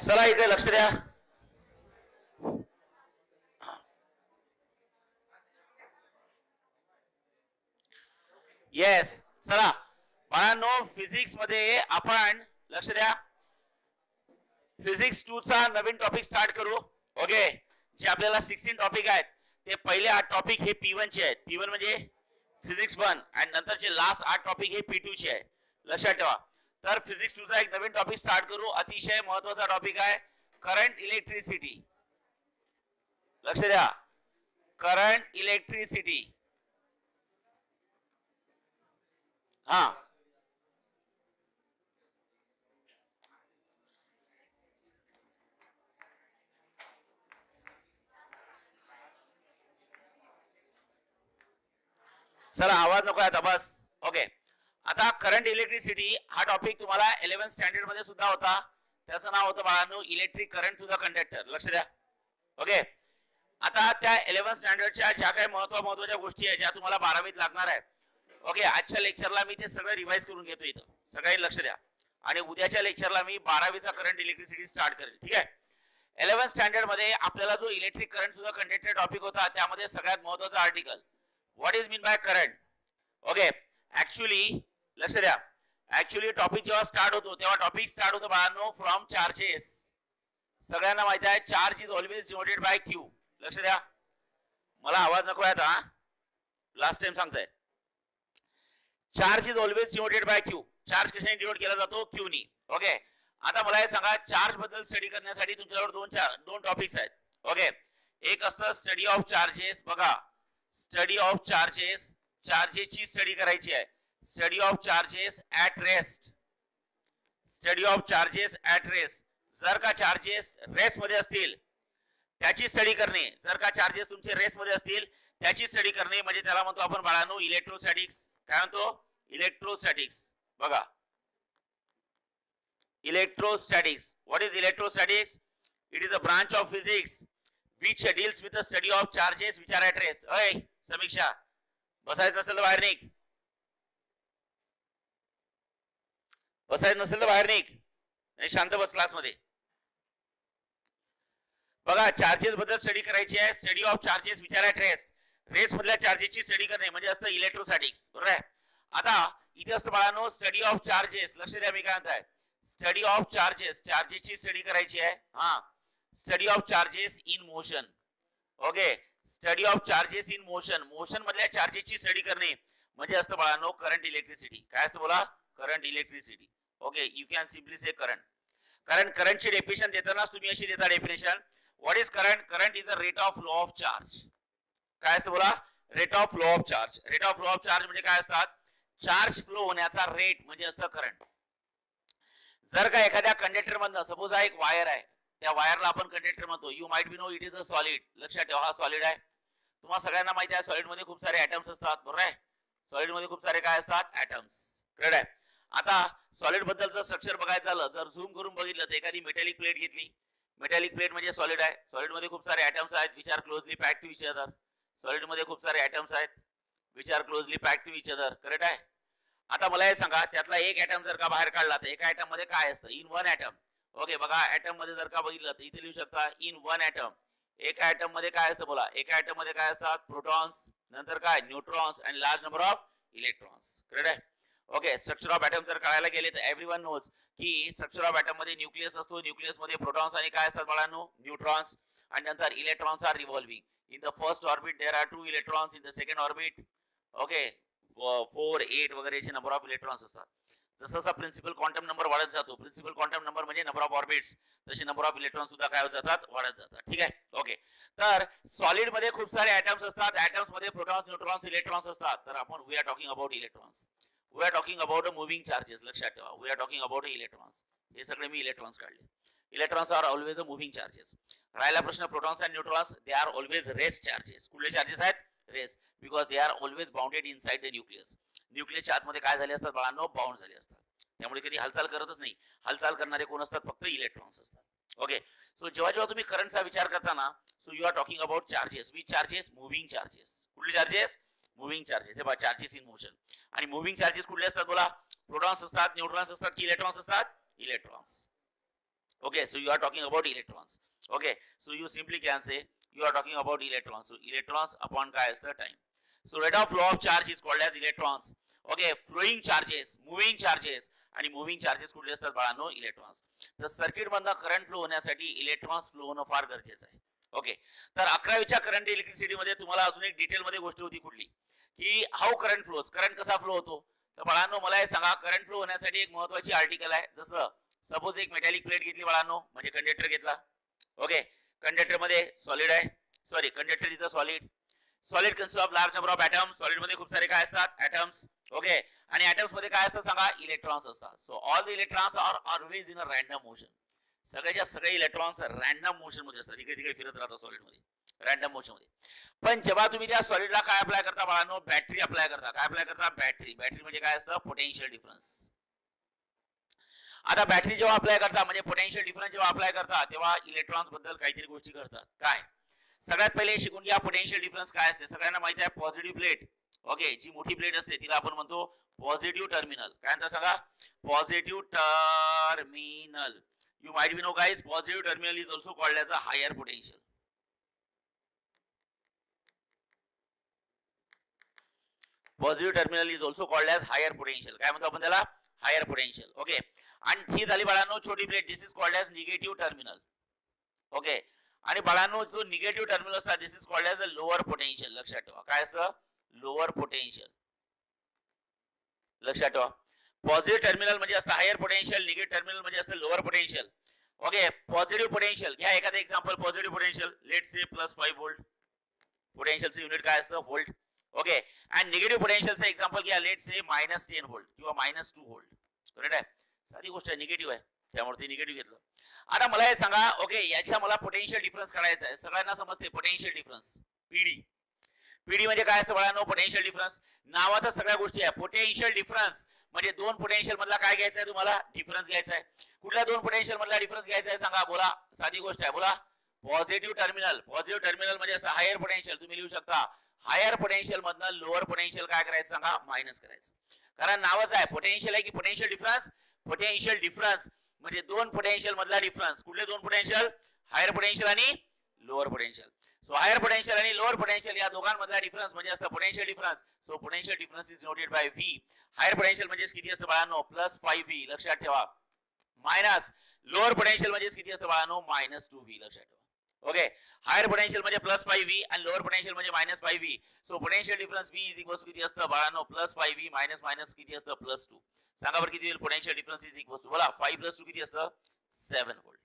चला इकडे लक्ष द्या. येस, चला बाळांनो, फिजिक्स मध्ये आपण लक्ष द्या. फिजिक्स 2 चा नवीन टॉपिक स्टार्ट करू. ओके, जे आपल्याला 16 टॉपिक आहेत ते पहिले 8 टॉपिक हे P1 चे आहेत. P1 म्हणजे फिजिक्स 1 आणि नंतरचे लास्ट 8 टॉपिक हे P2 चे आहे. लक्षात ठेवा. तर फिजिक्स 2 चा एक नवीन टॉपिक स्टार्ट करू. अतिशय महत्त्वाचा टॉपिक आहे करंट इलेक्ट्रिसिटी. लक्ष द्या, करंट इलेक्ट्रिसिटी. हा, चला आवाज नको आता बस. ओके, आता करंट इलेक्ट्रिसिटी हा टॉपिक तुम्हाला 11th स्टँडर्ड मध्ये सुद्धा होता. त्याचं नाव होतं बाळांनो electric current to the conductor. लक्ष द्या. ओके, आता त्या 11th स्टँडर्डच्या ज्या काही महत्त्वाच्या गोष्टी आहेत ज्या तुम्हाला 12वीत लागणार आहेत. ओके, आजच्या लेक्चरला मी ते सगळं रिवाइज करून घेतो इथं. सगळ्यांनी लक्ष द्या. आणि उद्याच्या लेक्चरला मी 12वीचा करंट इलेक्ट्रिसिटी स्टार्ट करेल. ठीक आहे. 11th स्टँडर्ड मध्ये आपल्याला जो electric current to the conductor topic होता त्यामध्ये सगळ्यात महत्त्वाचा article what is mean by current. Okay, actually लक्ष द्या, ऍक्च्युअली टॉपिक जेव्हा स्टार्ट होतो तेव्हा टॉपिक स्टार्ट होतो बाळांनो फ्रॉम चार्जेस. सगळ्यांना माहिती आहे charge is always denoted by Q. लक्ष द्या, मला आवाज नको आहे आता, लास्ट टाइम सांगताय. Charge is always denoted by Q. Charge कशाने डिनोट केला जातो? क्यू नी. ओके, आता मला हे सांगा, चार्ज बद्दल स्टडी करण्यासाठी तुमच्याकडे दोन टॉपिक्स आहेत. ओके, एक असतं स्टडी ऑफ चार्जेस. बघा, स्टडी ऑफ चार्जेस, चार्जेसची स्टडी करायची आहे. Study of charges at rest. Study of charges at rest. जर का चार्जेस रेस्ट मध्ये असतील त्याची स्टडी करणे. जर का चार्जेस तुमचे रेस्ट मध्ये असतील त्याची स्टडी करणे म्हणजे त्याला म्हणतो आपण बाळांनो इलेक्ट्रोस्टॅटिक्स. काय म्हणतो? इलेक्ट्रोस्टॅटिक्स. बघा, electrostatics. What is electrostatics? It is a branch of physics which deals with the study of charges which are at rest. अय समीक्षा, बसायचं असेल तर बाहेर निघ. बसायचं नसेल तर बाहेर निघ आणि शांत बस क्लास मध्ये. बघा, चार्जेस बद्दल स्टडी करायची आहे. Study of charges which are at rest. Rest मधल्या चार्जेसची स्टडी करणे म्हणजे असतं इलेक्ट्रोस्टॅटिक्स. बरोबर आहे. आता इथे असतं बाळांनो स्टडी ऑफ चार्जेस. लक्ष द्या मी काय म्हणताय. स्टडी ऑफ चार्जेस, चार्जेसची स्टडी करायची आहे. हा, study of charges in motion. Okay, study of charges in motion. Motion मधल्या चार्जेसची स्टडी करणे म्हणजे असतं बाळांनो करंट इलेक्ट्रिसिटी. काय असतं बोला? Current electricity. Okay, you can simply say current. कारण करंटची डेफिनेशन देतानाच तुम्ही अशी देता definition. What is current? Current is a rate of flow of charge. काय असतं बोला? Rate of flow of charge. Rate of flow of charge म्हणजे काय असतात? चार्ज फ्लो होण्याचा रेट म्हणजे असतं करंट. जर का एखाद्या कंडक्टर मधनं, सपोज हा एक वायर आहे, त्या वायरला आपण कंडक्टर म्हणतो. You might be know it is a solid. लक्षात ठेवा, हा सॉलिड आहे. तुम्हाला सगळ्यांना माहिती आहे सॉलिड मध्ये खूप सारे ऍटम्स असतात. बरोबर आहे. सॉलिड मध्ये खूप सारे काय असतात? ऍटम्स. करेक्ट आहे. आता सॉलिड बद्दलचं स्ट्रक्चर बघायचं झालं, जर झूम करून बघितलं तर एखादी मेटॅलिक प्लेट घेतली. मेटॅलिक प्लेट म्हणजे सॉलिड आहे. सॉलिड मध्ये खूप सारे ऍटम्स आहेत which are closely packed to each other. Solid मध्ये खूप सारे ऍटम्स आहेत which are closely packed to each other. Correct आहे. आता मला हे सांगा, त्यातला एक ऍटम जर का बाहेर काढला तर एका ऍटम मध्ये काय असतं? In one atom. ओके, बघा ऍटम मध्ये जर का बघितलं तर इथे लिहू शकता इन वन ऍटम. एका ऍटम मध्ये काय असतं बोला? एका ऍटम मध्ये काय असतात? प्रोटॉन्स, नंतर काय? Neutrons and large number of electrons. Correct आहे. ओके, स्ट्रक्चर ऑफ ऍटम जर कळायला गेले तर एव्हरीवन नोज की स्ट्रक्चर ऑफ ऍटम मध्ये न्यूक्लियस असतो. न्यूक्लियस मध्ये प्रोटॉन्स आणि काय असतात बाळांनो? न्यूट्रॉन्स. आणि नंतर electrons are revolving. In the first orbit there are 2 electrons. In the second orbit okay 4, 8 वगैरेचे नंबर ऑफ इलेक्ट्रॉन्स असतात. जसा प्रिन्सिपल क्वांटम नंबर वाढत जातो, प्रिन्सिपल क्वांटम नंबर म्हणजे नंबर ऑफ ऑर्बिट्स, तसे नंबर ऑफ इलेक्ट्रॉन सुद्धा काय होत जातात? वाढत जातात. ठीक आहे. ओके, तर सॉलिड मध्ये खूप सारे ऍटम्स असतात. ऍटम्स मध्ये प्रोटॉन्स, न्यूट्रॉन्स, इलेक्ट्रॉन्स असतात. तर आपण we are talking about electrons. We are talking about moving charges. लक्षात ठेवा, we are talking about electrons. हे सगळे मी इलेक्ट्रॉन्स काढले. Electrons are always a moving charges. राहिला प्रश्न protons and neutrons, they are always rest charges. कुठले charges आहेत? Rest, because they are always bounded inside the nucleus. न्यूक्लियसच्या आतमध्ये काय झाले असतात बाळांनो? बाउंड झाले असतात. त्यामुळे कधी हालचाल करतच नाही. हालचाल करणारे कोण असतात? फक्त इलेक्ट्रॉन्स असतात. ओके, सो जेव्हा तुम्ही करंटचा विचार करता ना, so you are talking about charges. Which charges? Moving charges. कुठले चार्जेस? Moving charges. हे बघा, चार्जेस इन मोशन. आणि मूव्हिंग चार्जेस कुठले असतात बोला? प्रोटॉन्स असतात, न्यूट्रॉन्स असतात की इलेक्ट्रॉन्स असतात? Electrons. Okay, so you are talking about electrons. Okay, so you simply can say you are talking about electrons. So electrons upon काय असतं time. So rate of flow of charge is called as electrons. Okay, flowing charges, moving charges आणि moving charges कुठले असतात बाळांनो, electrons. तर circuit मधनं current flow होण्यासाठी electrons flow होणं फार गरजेचं आहे. ओके, तर 11वीच्या करंट इलेक्ट्रिसिटी मध्ये तुम्हाला अजून एक डिटेल मध्ये गोष्ट होती कुठली, की हाऊ करंट फ्लोज, करंट कसा फ्लो होतो. तर बाळांनो मला हे सांगा, करंट फ्लो होण्यासाठी एक महत्वाची आर्टिकल आहे. जसं सपोज एक मेटॅलिक प्लेट घेतली बाळांनो, म्हणजे कंडक्टर घेतला. ओके, कंडक्टर मध्ये सॉलिड आहे, sorry conductor is a solid. Solid consist of large number of atoms. Solid मध्ये खूप सारे काय असतात, ॲटम्स. ओके, आणि ॲटम्स मध्ये काय असतं सांगा, इलेक्ट्रॉन्स असतात. So all the electrons are always in a random motion. सगळ्याच्या सगळे इलेक्ट्रॉन्स रँडम मोशन मध्ये असतात, इकडे तिकडे फिरत राहतात सॉलिड मध्ये, रँडम मोशन मध्ये. पण जेव्हा तुम्ही त्या सॉलिडला काय अप्लाय करता बाळांनो, बॅटरी अप्लाय करता. काय अप्लाय करता, बॅटरी. बॅटरी म्हणजे काय असतं, पोटेन्शियल डिफरन्स. आता बॅटरी जेव्हा अप्लाय करता म्हणजे पोटेन्शियल डिफरन्स जेव्हा अप्लाय करता, तेव्हा इलेक्ट्रॉन्स बद्दल काहीतरी गोष्टी करतात. काय, सगळ्यात पहिले शिकून घ्या पोटेन्शियल डिफरन्स काय असते. सगळ्यांना माहिती आहे पॉझिटिव्ह प्लेट. ओके, जी मोठी प्लेट असते तिला आपण म्हणतो पॉझिटिव्ह टर्मिनल. काय म्हणता सांगा, positive terminal. You might be know guys, positive terminal is also called as a higher potential. Positive terminal is also called as higher potential. काय म्हणतो आपण त्याला, हायर पोटेन्शियल. ओके, आणि ही झाली बाळांनो छोटी plate, this is called as negative terminal. Okay, आणि बाळांनो जो निगेटिव्ह टर्मिनल असतात this is called as a lower potential. लक्षात ठेवा काय असतं, लोअर पोटेन्शियल. लक्षात ठेवा, पॉझिटिव्ह टर्मिनल म्हणजे असतं हायर पोटेन्शियल, निगेटिव्ह टर्मिनल म्हणजे असतं lower potential. Okay, positive potential घ्या एखादं एक्झाम्पल. पॉझिटिव्ह पोटेन्शियल लेट से +5 व्होल्ट. पोटेन्शियलचं युनिट काय असतं, व्होल्ट. ओके, आणि निगेटिव्ह पोटेन्शियलचं एक्झाम्पल घ्या लेट से -10 व्होल्ट किंवा -2 व्होल्ट. करेक्ट आहे, साधी गोष्ट आहे, निगेटिव्ह आहे त्यामुळे ते निगेटिव्ह घेतलं. आता मला हे सांगा, ओके याच्या मला पोटेन्शियल डिफरन्स काढायचा आहे. सगळ्यांना समजते पोटेन्शियल डिफरन्स, पीडी. पीडी म्हणजे काय असतं बाळांनो, पोटेन्शियल डिफरन्स. नावातच सगळ्या गोष्टी आहे. पोटेन्शियल डिफरन्स म्हणजे दोन पोटेन्शियल मधला काय घ्यायचा आहे तुम्हाला, डिफरन्स घ्यायचा आहे. कुठल्या दोन पोटेन्शियल मधला डिफरन्स घ्यायचा आहे सांगा, बोला. साधी गोष्ट आहे, बोला. Positive terminal. पॉझिटिव्ह टर्मिनल म्हणजे असं हायर पोटेन्शियल. तुम्ही लिहू शकता हायर पोटेन्शियल मधनं लोअर पोटेन्शियल काय करायचं सांगा, मायनस करायचं. कारण नावच आहे पोटेन्शियल आहे की पोटेन्शियल डिफरन्स. पोटेन्शियल डिफरन्स म्हणजे दोन पोटेन्शियल मधला डिफरन्स. कुठले दोन पोटेन्शियल, हायर पोटेन्शियल आणि lower potential. So higher potential आणि लोअर पोटेन्शियल या दोघांमधला डिफरन्स म्हणजे असतं potential difference. So potential difference is noted by V. Higher potential म्हणजे किती असतं बाळांनो, +5V. लक्षात ठेवा. मायनस लोअर पोटेन्शियल म्हणजे किती असतं बाळांनो, -2V. लक्षात ठेवा. ओके, हायर पोटेन्शियल म्हणजे +5V आणि लोअर पोटेन्शियल म्हणजे -5V. So potential difference V is equals किती असतं बाळांनो, +5V मायनस मायनस किती असतं, +2. सांगा बरं किती होईल, potential difference is equals to, बोला 5 + 2 किती असतं, 7 व्होल्ट.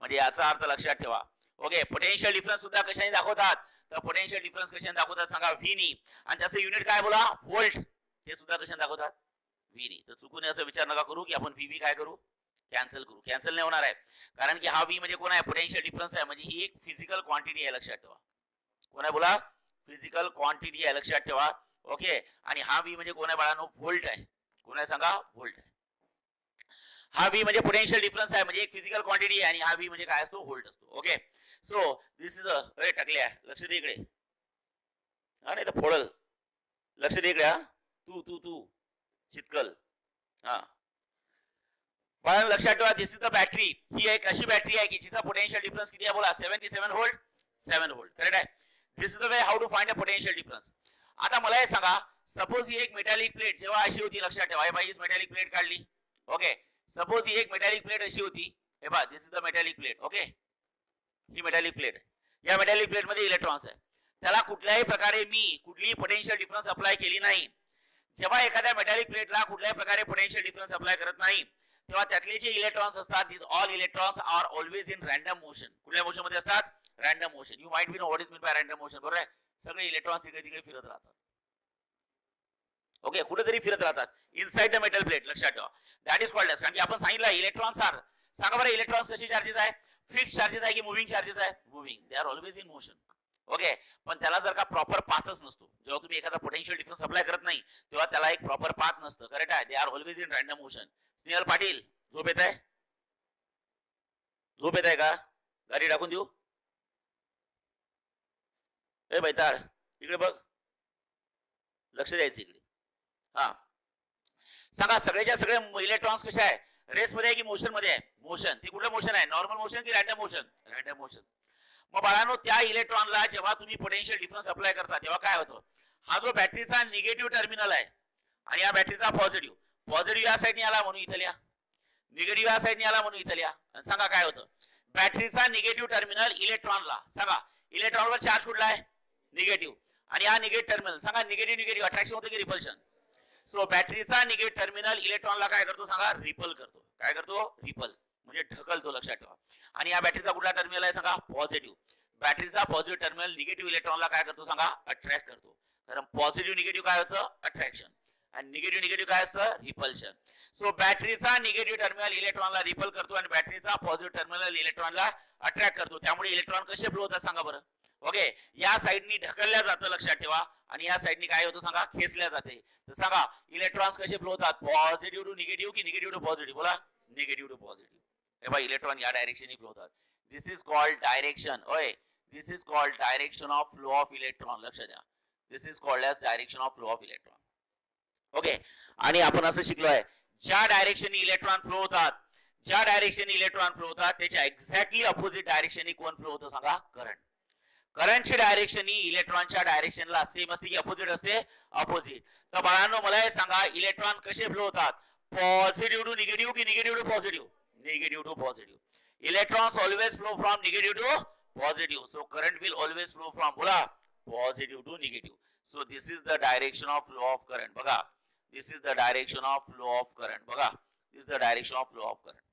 म्हणजे याचा अर्थ लक्षात ठेवा. ओके, पोटेन्शियल डिफरन्स सुद्धा कशाने दाखवतात, तर पोटेन्शियल डिफरन्स कशाने दाखवतात सांगा, व्ही नी. आणि त्याचं युनिट काय बोला, व्होल्ट. ते सुद्धा कशाने दाखवतात, व्ही नी. तर चुकून असं विचार नका करू की आपण व्ही काय करू, कॅन्सल करू. कॅन्सल नाही होणार आहे, कारण की हा व्ही म्हणजे कोण आहे, पोटेन्शियल डिफरन्स आहे. म्हणजे ही एक फिजिकल क्वांटिटी आहे. लक्षात ठेवा, कोण आहे बोला, फिजिकल क्वांटिटी आहे. लक्षात ठेवा. ओके, आणि हा व्ही म्हणजे कोण आहे बाळांनो, व्होल्ट आहे. कोण आहे सांगा, व्होल्ट आहे. हा व्ही म्हणजे पोटेन्शियल डिफरन्स आहे, म्हणजे एक फिजिकल क्वांटिटी आहे. आणि हा व्ही म्हणजे काय असतो, व्होल्ट असतो. Okay, so this is a टाकले, लक्ष दे इकडे. हा नाही तर फोडल, लक्ष दे इकडे. तू तू तू चितकल. हा पण लक्षात ठेवा, दिस इज द बॅटरी. ही एक अशी बॅटरी आहे की जिचा पोटेन्शियल डिफरन्स किती आहे बोला, 77 व्होल्ट. 7 व्होल्ट. करेक्ट आहे. This is the way how to find a potential difference. आता मला हे सांगा, सपोज ही एक मेटॅलिक प्लेट जेव्हा अशी होती, लक्षात ठेवा, हे बाई मेटॅलिक प्लेट काढली. ओके, सपोज ही एक मेटॅलिक प्लेट अशी होती. हे बघा, this is the metallic plate. Okay, ही मेटॅलिक प्लेट. या मेटॅलिक प्लेट मध्ये इलेक्ट्रॉन्स आहे. त्याला कुठल्याही प्रकारे मी कुठलीही पोटेन्शियल डिफरन्स अप्लाय केली नाही. जेव्हा एखाद्या मेटॅलिक प्लेटला कुठल्याही प्रकारे पोटेन्शियल डिफरन्स अप्लाय करत नाही, तेव्हा त्यातले जे इलेक्ट्रॉन्स असतात, this all electrons are always in random motion. कुठल्या मोशन मध्ये असतात, random motion. You might be know what is mean by random motion. बरोबर आहे, सगळे इलेक्ट्रॉन्स इकडे तिकडे फिरत राहतात. ओके, कुठेतरी फिरत राहतात इनसाइड द मेटल प्लेट. लक्षात ठेवा, दॅट इज कॉल्ड एज, कारण की आपण सांगितलं इलेक्ट्रॉन्स आर. सांगा बरं, इलेक्ट्रॉन्स कशी चार्जेस आहे, फिक्स चार्जेस आहे की मुव्हिंग चार्जेस आहे, moving. They are always in motion. Okay, पण त्याला जर का प्रॉपर पाथच नसतो, जेव्हा तुम्ही एखादा पोटेन्शियल डिफरन्स अप्लाय करत नाही तेव्हा त्याला एक प्रॉपर पाथ नसतं. करेक्ट आहे, दे are always in random motion. Snehal Patil, झोप येत आहे, झोप येत आहे का, गाडी टाकून देऊ. ए बैताळ, इकडे बघ, लक्ष द्यायचं इकडे. हा सांगा, सगळ्याच्या सगळे इलेक्ट्रॉन्स कसे आहे, रेस मध्ये आहे की मोशन मध्ये आहे? मोशन. ते कुठलं मोशन आहे? नॉर्मल मोशन की रॅन्डम मोशन? Random motion. मग बाळांनो त्या इलेक्ट्रॉनला जेव्हा तुम्ही पोटेन्शियल डिफरन्स अप्लाय करता तेव्हा काय होतं? हा जो बॅटरीचा निगेटिव्ह टर्मिनल आहे आणि या बॅटरीचा पॉझिटिव्ह, पॉझिटिव्ह या साइडने आला म्हणून इथे लिहा, निगेटिव्ह या साइडने आला म्हणून इथे लिहा. सांगा काय होतं? बॅटरीचा निगेटिव्ह टर्मिनल इलेक्ट्रॉनला, सांगा इलेक्ट्रॉनवर चार्ज कुठला आहे? निगेटिव्ह. आणि हा निगेटिव्ह टर्मिनल, सांगा निगेटिव्ह निगेटिव्ह अट्रॅक्शन होतं की रिपल्शन? सो बॅटरीचा निगेटिव्ह टर्मिनल इलेक्ट्रॉनला काय करतो? सांगा रिपल करतो. काय करतो? रिपल म्हणजे ढकलतो, लक्षात ठेवा. आणि या बॅटरीचा कुठला टर्मिनल आहे? सांगा पॉझिटिव्ह. बॅटरीचा पॉझिटिव्ह टर्मिनल निगेटिव्ह इलेक्ट्रॉनला काय करतो? सांगा अट्रॅक्ट करतो. कारण पॉझिटिव्ह निगेटिव्ह काय होतं? अट्रॅक्शन. आणि निगेटिव्ह निगेटिव्ह काय असतं? रिपल्शन. सो बॅटरीचा निगेटिव्ह टर्मिनल इलेक्ट्रॉनला रिपल करतो आणि बॅटरीचा पॉझिटिव्ह टर्मिनल इलेक्ट्रॉनला अट्रॅक्ट करतो. त्यामुळे इलेक्ट्रॉन कसे फ्लो होतात सांगा बरं? ओके, या साइडनी ढकलल्या जातं, लक्षात ठेवा. आणि या साइडनी काय होतं सांगा? खेचल्या जाते. तर सांगा इलेक्ट्रॉन्स कसे फ्लो होतात? पॉझिटिव्ह टू निगेटिव्ह की निगेटिव्ह टू पॉझिटिव्ह? बोला. Negative to positive. हे बघा इलेक्ट्रॉन या डायरेक्शनने फ्लो होतात. This is called direction. ओय, this is called direction of flow of electron. लक्षात द्या, this is called as direction of flow of electron. Okay, आणि आपण असं शिकलोय ज्या डायरेक्शनने इलेक्ट्रॉन फ्लो होतात, ज्या डायरेक्शनने इलेक्ट्रॉन फ्लो होतात त्याच्या एक्झॅक्टली अपोजिट डायरेक्शनने कोण फ्लो होतं सांगा? करंट. करंटची डायरेक्शन ही इलेक्ट्रॉनच्या डायरेक्शनला सेम असते की अपोजिट असते? अपोजिट. तर बाळांनो मला हे सांगा इलेक्ट्रॉन कसे फ्लो होतात? पॉझिटिव्ह टू निगेटिव्ह की negative to positive? Negative to positive. Electrons always flow from negative to positive. So current will always flow from, बोला, positive to negative. So this is the direction of flow of current. बघा, this is the direction of flow of current. बघा, this is the direction of flow of current.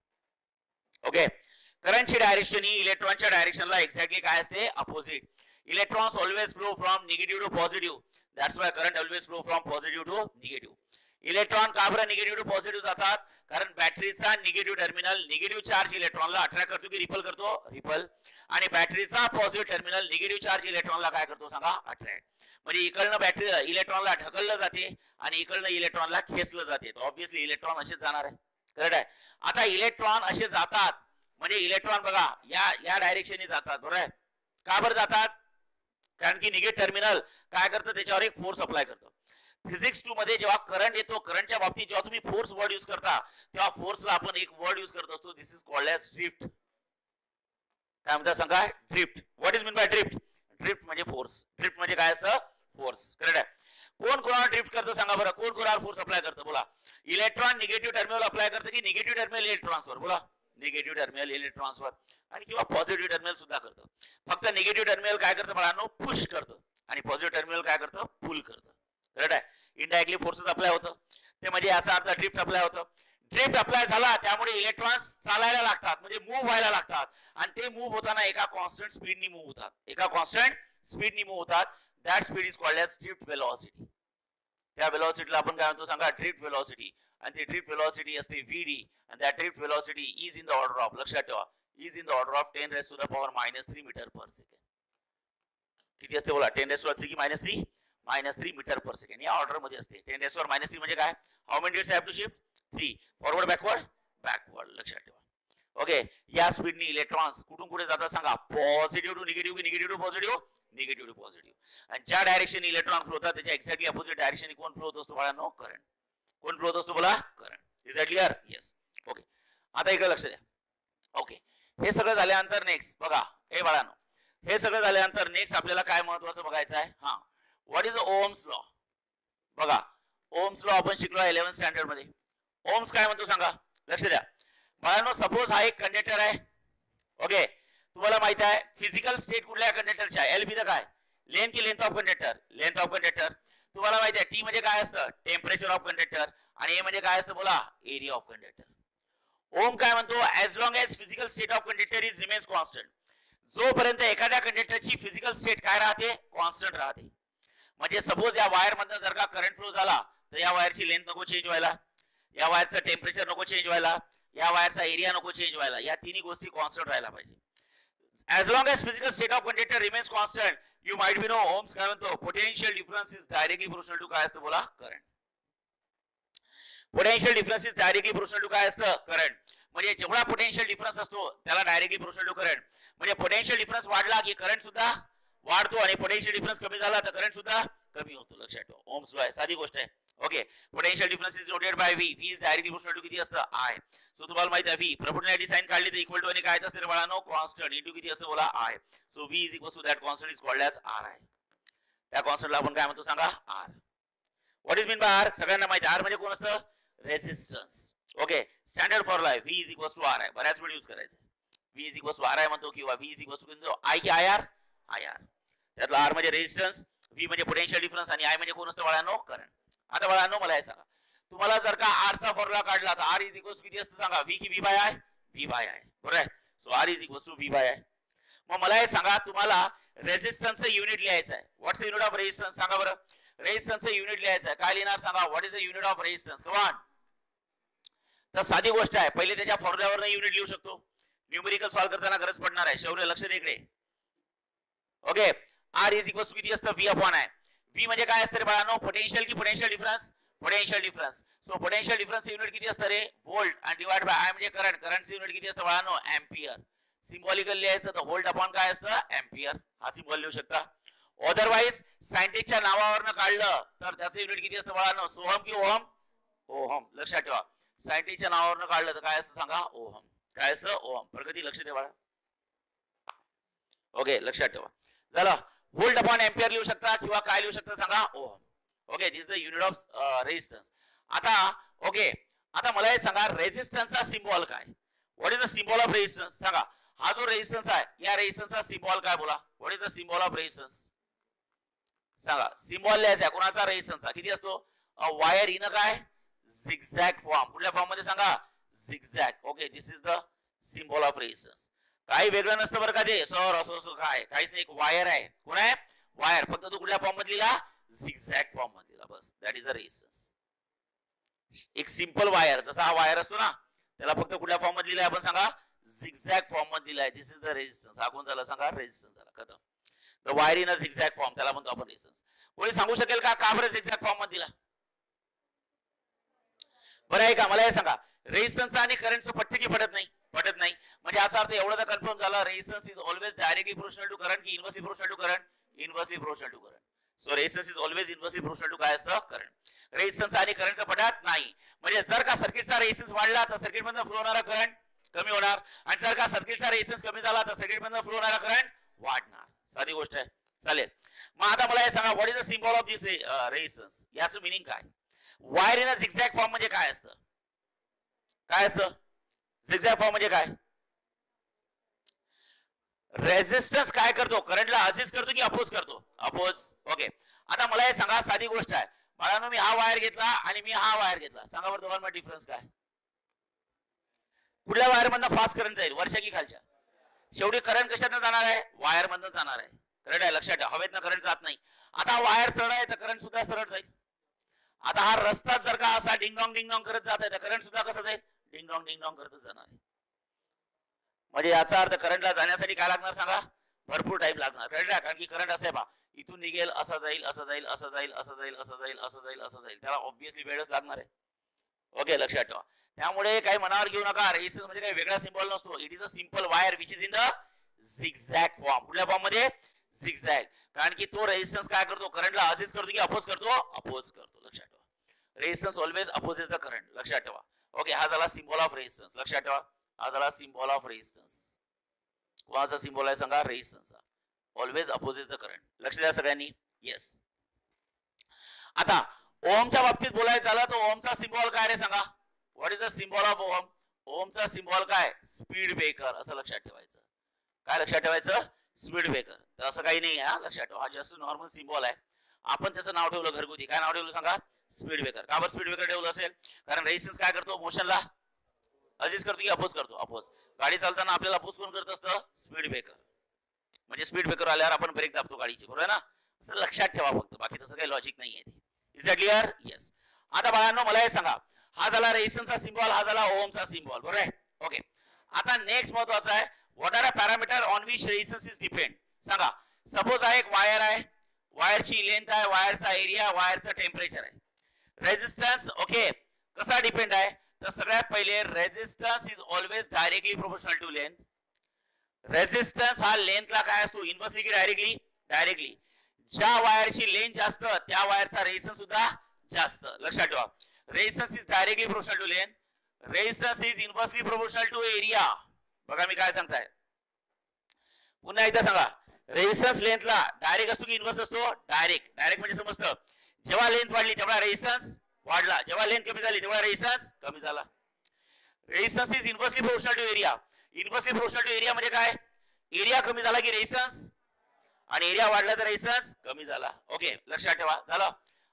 Okay, करंटची direction ही इलेक्ट्रॉनच्या डायरेक्शनला exactly काय असते? Opposite. Electrons always flow from negative to positive. That's why current always flow from positive to negative. Electron का बरं negative to positive जातात? कारण बॅटरीचा निगेटिव्ह टर्मिनल निगेटिव्ह चार्ज इलेक्ट्रॉनला अट्रॅक्ट करतो की रिपल करतो? रिपल. आणि बॅटरीचा पॉझिटिव्ह टर्मिनल निगेटिव्ह चार्ज इलेक्ट्रॉनला काय करतो सांगा? अट्रॅक्ट. म्हणजे इकडनं बॅटरी इलेक्ट्रॉनला ढकललं जाते आणि इकडनं इलेक्ट्रॉनला खेचलं जाते. ऑब्विसली इलेक्ट्रॉन असेच जाणार आहे. करेक्ट आहे. आता इलेक्ट्रॉन असे जातात म्हणजे इलेक्ट्रॉन बघा या डायरेक्शनने जातात, बरोबर आहे? का बरं जातात? कारण की निगेटिव्ह टर्मिनल काय करतं? त्याच्यावर एक फोर्स अप्लाय करतं. फिजिक्स 2 मध्ये जेव्हा करंट येतो, करंटच्या बाबतीत जेव्हा तुम्ही फोर्स वर्ड यूज करता तेव्हा फोर्सला आपण एक वर्ड यूज करत असतो. दिस इज कॉल्ड एज ड्रिफ्ट. काय म्हणतात सांगा? Drift. What is mean bye drift? Drift म्हणजे फोर्स. ड्रिफ्ट म्हणजे काय असतं? फोर्स. करेक्ट आहे. कोण कोणावर ड्रिफ्ट करतं सांगा बरं? कोण कोणावर फोर्स अप्लाय करतं? बोला. इलेक्ट्रॉन निगेटिव्ह टर्मिनल अप्लाय करतं की निगेटिव्ह टर्मिनल इलेक्ट्रॉन्सवर? बोला. निगेटिव्ह टर्मिनल इलेक्ट्रॉन्सवर. आणि किंवा पॉझिटिव्ह टर्मिनल सुद्धा करतं. फक्त निगेटिव्ह टर्मिनल काय करतं बाळांनो? पुश करतं आणि पॉझिटिव्ह टर्मिनल काय करतं? पुल करतं. करेक्ट आहे. इनडायरेक्टली फोर्सेस अप्लाय होतं. ते म्हणजे याचा अर्थ ड्रिफ्ट अप्लाय होतं. ड्रिफ्ट अप्लाय झाला त्यामुळे इलेक्ट्रॉन्स चालायला लागतात म्हणजे मूव्ह व्हायला लागतात आणि ते मूव्ह होताना एका कॉन्स्टंट स्पीडनी मूव्ह होतात. एका कॉन्स्टंट स्पीडनी मूव्ह होतात. That speed is called as drift velocity. त्या वेलोसिटीला आपण काय म्हणतो सांगा? Drift velocity. आणि ती ड्रिफ्ट वेलोसिटी असते vd आणि त्या drift velocity is in the order of, लक्षात ठेवा, is in the order of 10 raised to the power -3 metre per second. किती असते बोला? 10 raised to the 3 की -3? -3 मीटर पर सेकंड या ऑर्डर मध्ये असते. 10 raised to the -3 म्हणजे काय? How many gates have to shift? 3. Forward backward? Backward. लक्षात ठेवा. ओके, या स्पीडनी इलेक्ट्रॉन्स कुठून कुठे जातात सांगा? पॉझिटिव्ह टू निगेटिव्ह की negative to positive? Negative to positive. आणि ज्या डायरेक्शन इलेक्ट्रॉन फ्लो होतात त्याच्या एक्झॅक्टली अपोजिट डायरेक्शन कोण फ्लो होत असतो बाळांनो? करंट. कोण फ्लो होत असतो बोला? Current. Is that clear? Yes. Okay, आता इकडे लक्ष द्या. ओके, हे सगळं झाल्यानंतर नेक्स्ट बघा, हे बाळांनो हे सगळं झाल्यानंतर नेक्स्ट आपल्याला काय महत्त्वाचं बघायचं आहे? हा, व्हॉट इज ओम्स लॉ? बघा, ओम्स लॉ आपण शिकलो 11th स्टँडर्ड मध्ये. ओम्स काय म्हणतो सांगा? लक्ष द्या बाळांनो. सपोज हा एक कंडक्टर आहे. ओके, तुम्हाला माहित आहे फिजिकल स्टेट कुठल्या कंडक्टरची आहे? एल बी द काय? लेंथ की length of conductor? Length of conductor. तुम्हाला माहिती आहे टी म्हणजे काय असतं? Temperature of conductor. आणि ए म्हणजे काय असतं बोला? Area of conductor. ओम काय म्हणतो? As long as physical state of conductor is remains constant. जोपर्यंत एखाद्या कंडक्टरची फिजिकल स्टेट काय राहते? कॉन्स्टंट राहते. म्हणजे सपोज या वायर मधनं जर का करंट फ्लो झाला तर या वायरची लेंथ नको चेंज व्हायला, या वायरचं टेम्परेचर नको चेंज व्हायला, या वायरचा एरिया नको चेंज व्हायला. या तिन्ही गोष्टी कॉन्स्टंट राहायला पाहिजे. As long as physical state of conductor remains constant, you might be know Ohm's काय म्हणतो? Potential difference is directly proportional to काय असतं बोला? Current. Potential difference is directly proportional to काय असतं? करंट. म्हणजे जेवढा पोटेन्शियल डिफरन्स असतो त्याला डायरेक्टली प्रोपोर्शनल टू करंट. म्हणजे पोटेन्शियल डिफरन्स वाढला की करंट सुद्धा वाढतो आणि पोटेन्शियल डिफरन्स कमी झाला तर करंट सुद्धा कमी होतो. लक्षात ठेवा, ओम्स लॉ आहे, साधी गोष्ट आहे. Okay, potential difference is noted by V. V is directly proportional to किती असतं आय. सो तुम्हाला माहिती आहे व्ही प्रोपोर्शनॅलिटी साइन काढली तर इक्वल टू आणि काय असते बाळांनो कॉन्स्टंट इनटू किती असतं बोला I. So V is equal to that constant is called as R I. त्या कॉन्स्टंटला आपण काय म्हणतो सांगा R. What is mean by R सगळ्यांना माहिती आर म्हणजे कोण असतं रेझिस्टन्स. ओके, स्टँडर्ड फॉर्म्युला आहे V is equal to R I. बऱ्याच वेळ यूज करायचं V is equal to R I म्हणतो किंवा V is equal to I की आय आर. आय आर त्यातला आर म्हणजे रेझिस्टन्स, व्ही म्हणजे पोटेन्शियल डिफरन्स आणि आय म्हणजे कोण असतं बाळांनो करंट. आता बाळांनो मला हे सांगा तुम्हाला जर का आर चा फॉर्म्युला काढला तर आर इज इक्वल टू किती असतं सांगा व्ही की V by I. V by I बरोबर आहे. So R is equal to V by I. मग मला हे सांगा तुम्हाला रेझिस्टन्सचं युनिट लिहायचं आहे. What's the unit of resistance सांगा बरं. रेझिस्टन्सचं युनिट लिहायचं आहे काय लिहिणार सांगा what is the unit of resistance. Come on. तर साधी गोष्ट आहे पहिले त्याच्या फॉर्म्युल्यावर युनिट लिहू शकतो. न्यूमेरिकल सॉल्व्ह करताना गरज पडणार आहे. शौर्य लक्ष दे इकडे. Okay, R is equal to किती असतं व्ही अपॉन आय. व्ही म्हणजे काय असतं रे बाळांनो पोटेन्शियल की potential difference. Potential difference. So potential difference unit किती असतं रे व्होल्ट आणि डिवाइड बाय आय म्हणजे करंट. करंटचं युनिट किती असतं बाळांनो एम्पियर. सिम्बॉलिकल लिहायचं तर व्होल्ट अपॉन काय असतं एम्पियर. हा सिम्बॉल लिहू शकता. अदरवाइज सायंटिस्टच्या नावावरनं काढलं तर त्याचं युनिट किती असतं बाळांनो सोहम की ओहम. ओहम. लक्षात ठेवा सायंटिस्टच्या नावावरनं काढलं तर काय असतं सांगा ओहम. काय असतं ओहम. प्रगती लक्ष दे बाळा. ओके लक्षात ठेवा. झालं. व्होल्ट अपॉन एम्पियर लिहू शकता किंवा काय लिहू शकता सांगा ohm. Okay this the unit of resistance. आता ओके आता मला हे सांगा रेझिस्टन्सचा सिम्बॉल काय. What is the symbol of resistance सांगा. हा जो रेझिस्टन्स आहे या रेझिस्टन्सचा सिम्बॉल काय बोला. What is the symbol of resistance सांगा. सिम्बॉल लिहायचा कोणाचा रेझिस्टन्सचा किती असतो वायर इन काय झिगझॅग फॉर्म. कुठल्या फॉर्म मध्ये सांगा zigzag. Okay this is the symbol of resistance. काही वेगळं नसतं बरं का ते सर असं काय काहीच नाही. एक वायर आहे कोण आहे वायर फक्त तू कुठल्या फॉर्म मध्ये लिहिला झिगझॅग फॉर्म मध्ये लिहिला बस. That is a resistance. एक सिंपल वायर जसा हा वायर असतो ना त्याला फक्त कुठल्या फॉर्म मध्ये लिहिलाय आपण सांगा झिगझॅग फॉर्म मध्ये लिहिलाय. दिस इज द रेझिस्टन्स. हा कोण झाला सांगा रेझिस्टन्स झाला. खतम. The wire in a zigzag form त्याला म्हणतो आपण रेझिस्टन्स. कोणी सांगू शकेल का बरं झिगझॅग फॉर्म मध्ये दिला. बरं आहे का मला हे सांगा रेझिस्टन्स आणि करंटचं पटतं की पडत नाही. पटत नाही. म्हणजे याचा अर्थ एवढं तर कन्फर्म झाला resistance is always directly proportional to current की inversely proportional to current. Inversely proportional to current. So resistance is always inversely proportional to काय असतं करंट. रेझिस्टन्स आणि करंटचं पडत नाही. म्हणजे जर का सर्किटचा रेझिस्टन्स वाढला तर सर्किट मधून फ्लो होणारा करंट कमी होणार आणि जर का सर्किटचा रेझिस्टन्स कमी झाला तर सर्किट मधून फ्लो होणारा करंट वाढणार. साधी गोष्ट आहे. चालेल. मग आता मला हे सांगा what is the symbol of this resistance. याचं मीनिंग काय. Wire in a zigzag form म्हणजे काय असतं. काय असतं झिगझॅग फॉर्म म्हणजे काय. रेझिस्टन्स काय करतो करंटला असिस्ट करतो की अपोज करतो. अपोज. ओके आता मला हे सांगा साधी गोष्ट आहे बाळांनो मी हा वायर घेतला आणि मी हा वायर घेतला सांगा बरं दोघांमध्ये डिफरन्स काय. कुठल्या वायर मधनं फास्ट करंट जाईल वरच्या की खालच्या. शेवटी करंट कशातनं जाणार आहे वायर मधनं जाणार आहे. करंट आहे लक्षात ठेवा हवेतनं करंट जात नाही. आता वायर सरळ आहे तर करंट सुद्धा सरळ जाईल. आता हा रस्ता जर का असा डिंगडॉंग डिंगडॉंग करत जात आहे तर करंट सुद्धा कसं जाईल डिंगडॉंग डिंगडॉंग करतच जाणार आहे. म्हणजे याचा अर्थ करंटला जाण्यासाठी काय लागणार सांगा भरपूर टाइम लागणार. कारण की करंट असे पहा इथून निघेल असं जाईल असं जाईल असं जाईल असं जाईल असं जाईल असं जाईल असं जाईल त्याला ऑब्विसली वेळच लागणार आहे. ओके लक्षात ठेवा. त्यामुळे काही मनावर घेऊ नका. रेझिस्टन्स म्हणजे काही वेगळा सिम्बॉल नसतो. It is a simple wire which is in the zigzag form. कुठल्या फॉर्म मध्ये झिगझॅग. कारण की तो रेझिस्टन्स काय करतो करंटला असिस्ट करतो की अपोज करतो अपोज करतो. लक्षात ठेवा resistance always opposes the current. लक्षात ठेवा. ओके हा झाला सिम्बॉल ऑफ रेझिस्टन्स. लक्षात ठेवा हा झाला सिम्बॉल ऑफ रेझिस्टन्स. कोणाचा सिम्बॉल आहे सांगा रेझिस्टन्सचा. Always opposes the current. लक्ष द्या सगळ्यांनी. येस. आता ओहमच्या बाबतीत बोलायचं झालं तर ओहमचा सिम्बॉल काय रे सांगा. What is the symbol of ohm. ओहमचा सिम्बॉल काय स्पीड ब्रेकर असं लक्षात ठेवायचं. काय लक्षात ठेवायचं स्पीड ब्रेकर. तर असं काही नाही आहे लक्षात ठेवा. हा जस्ट नॉर्मल सिम्बॉल आहे. आपण त्याचं नाव ठेवलं घरगुती. काय नाव ठेवलं सांगा स्पीड ब्रेकर. का बरं स्पीड ब्रेकर ठेवलं असेल कारण रेझिस्टन्स काय करतो मोशनला असिस्ट करतो की अपोज करतो अपोज. गाडी चालताना आपल्याला अपोज कोण करत असतं स्पीड ब्रेकर. म्हणजे स्पीड ब्रेकर आल्यावर आपण ब्रेक दाबतो गाडीची बरोबर ना. असं लक्षात ठेवा फक्त बाकी तसं काही लॉजिक नाहीये. Is that clear. येस. आता बाळांनो मला हे सांगा हा झाला रेझिस्टन्सचा सिम्बॉल हा झाला ओहमचा सिम्बॉल बरोबर आहे. ओके आता नेक्स्ट महत्वाचा आहे what are a parameter on which resistance is depend. सांगा सपोज हा एक वायर आहे वायरची लेंथ आहे वायरचा एरिया वायरचं टेम्परेचर आहे. रेझिस्टन्स ओके कसा डिपेंड आहे तर सगळ्यात पहिले resistance is always directly proportional to length. Resistance हा लेंथला काय असतो इनव्हर्सली की डायरेक्टली. डायरेक्टली. ज्या वायरची लेंथ जास्त त्या वायरचा रेझिस्टन्स सुद्धा जास्त. लक्षात ठेवा, resistance is directly proportional to length, resistance is inversely proportional to area. बघा मी काय सांगताय, पुन्हा एकदा सांगा. रेझिस्टन्स लेंथला डायरेक्ट असतो की इन्व्हर्स असतो? डायरेक्ट. डायरेक्ट म्हणजे समजतं, जेव्हा लेंथ वाढली तेव्हा रेझिस्टन्स वाढला, जेव्हा लेंथ कमी झाली तेव्हा रेझिस्टन्स कमी झाला. Resistance is inversely proportional to area. Inversely proportional to area म्हणजे काय? एरिया कमी झाला की रेझिस्टन्स, आणि एरिया वाढला तर रेझिस्टन्स कमी झाला. ओके, लक्षात ठेवा. झालं.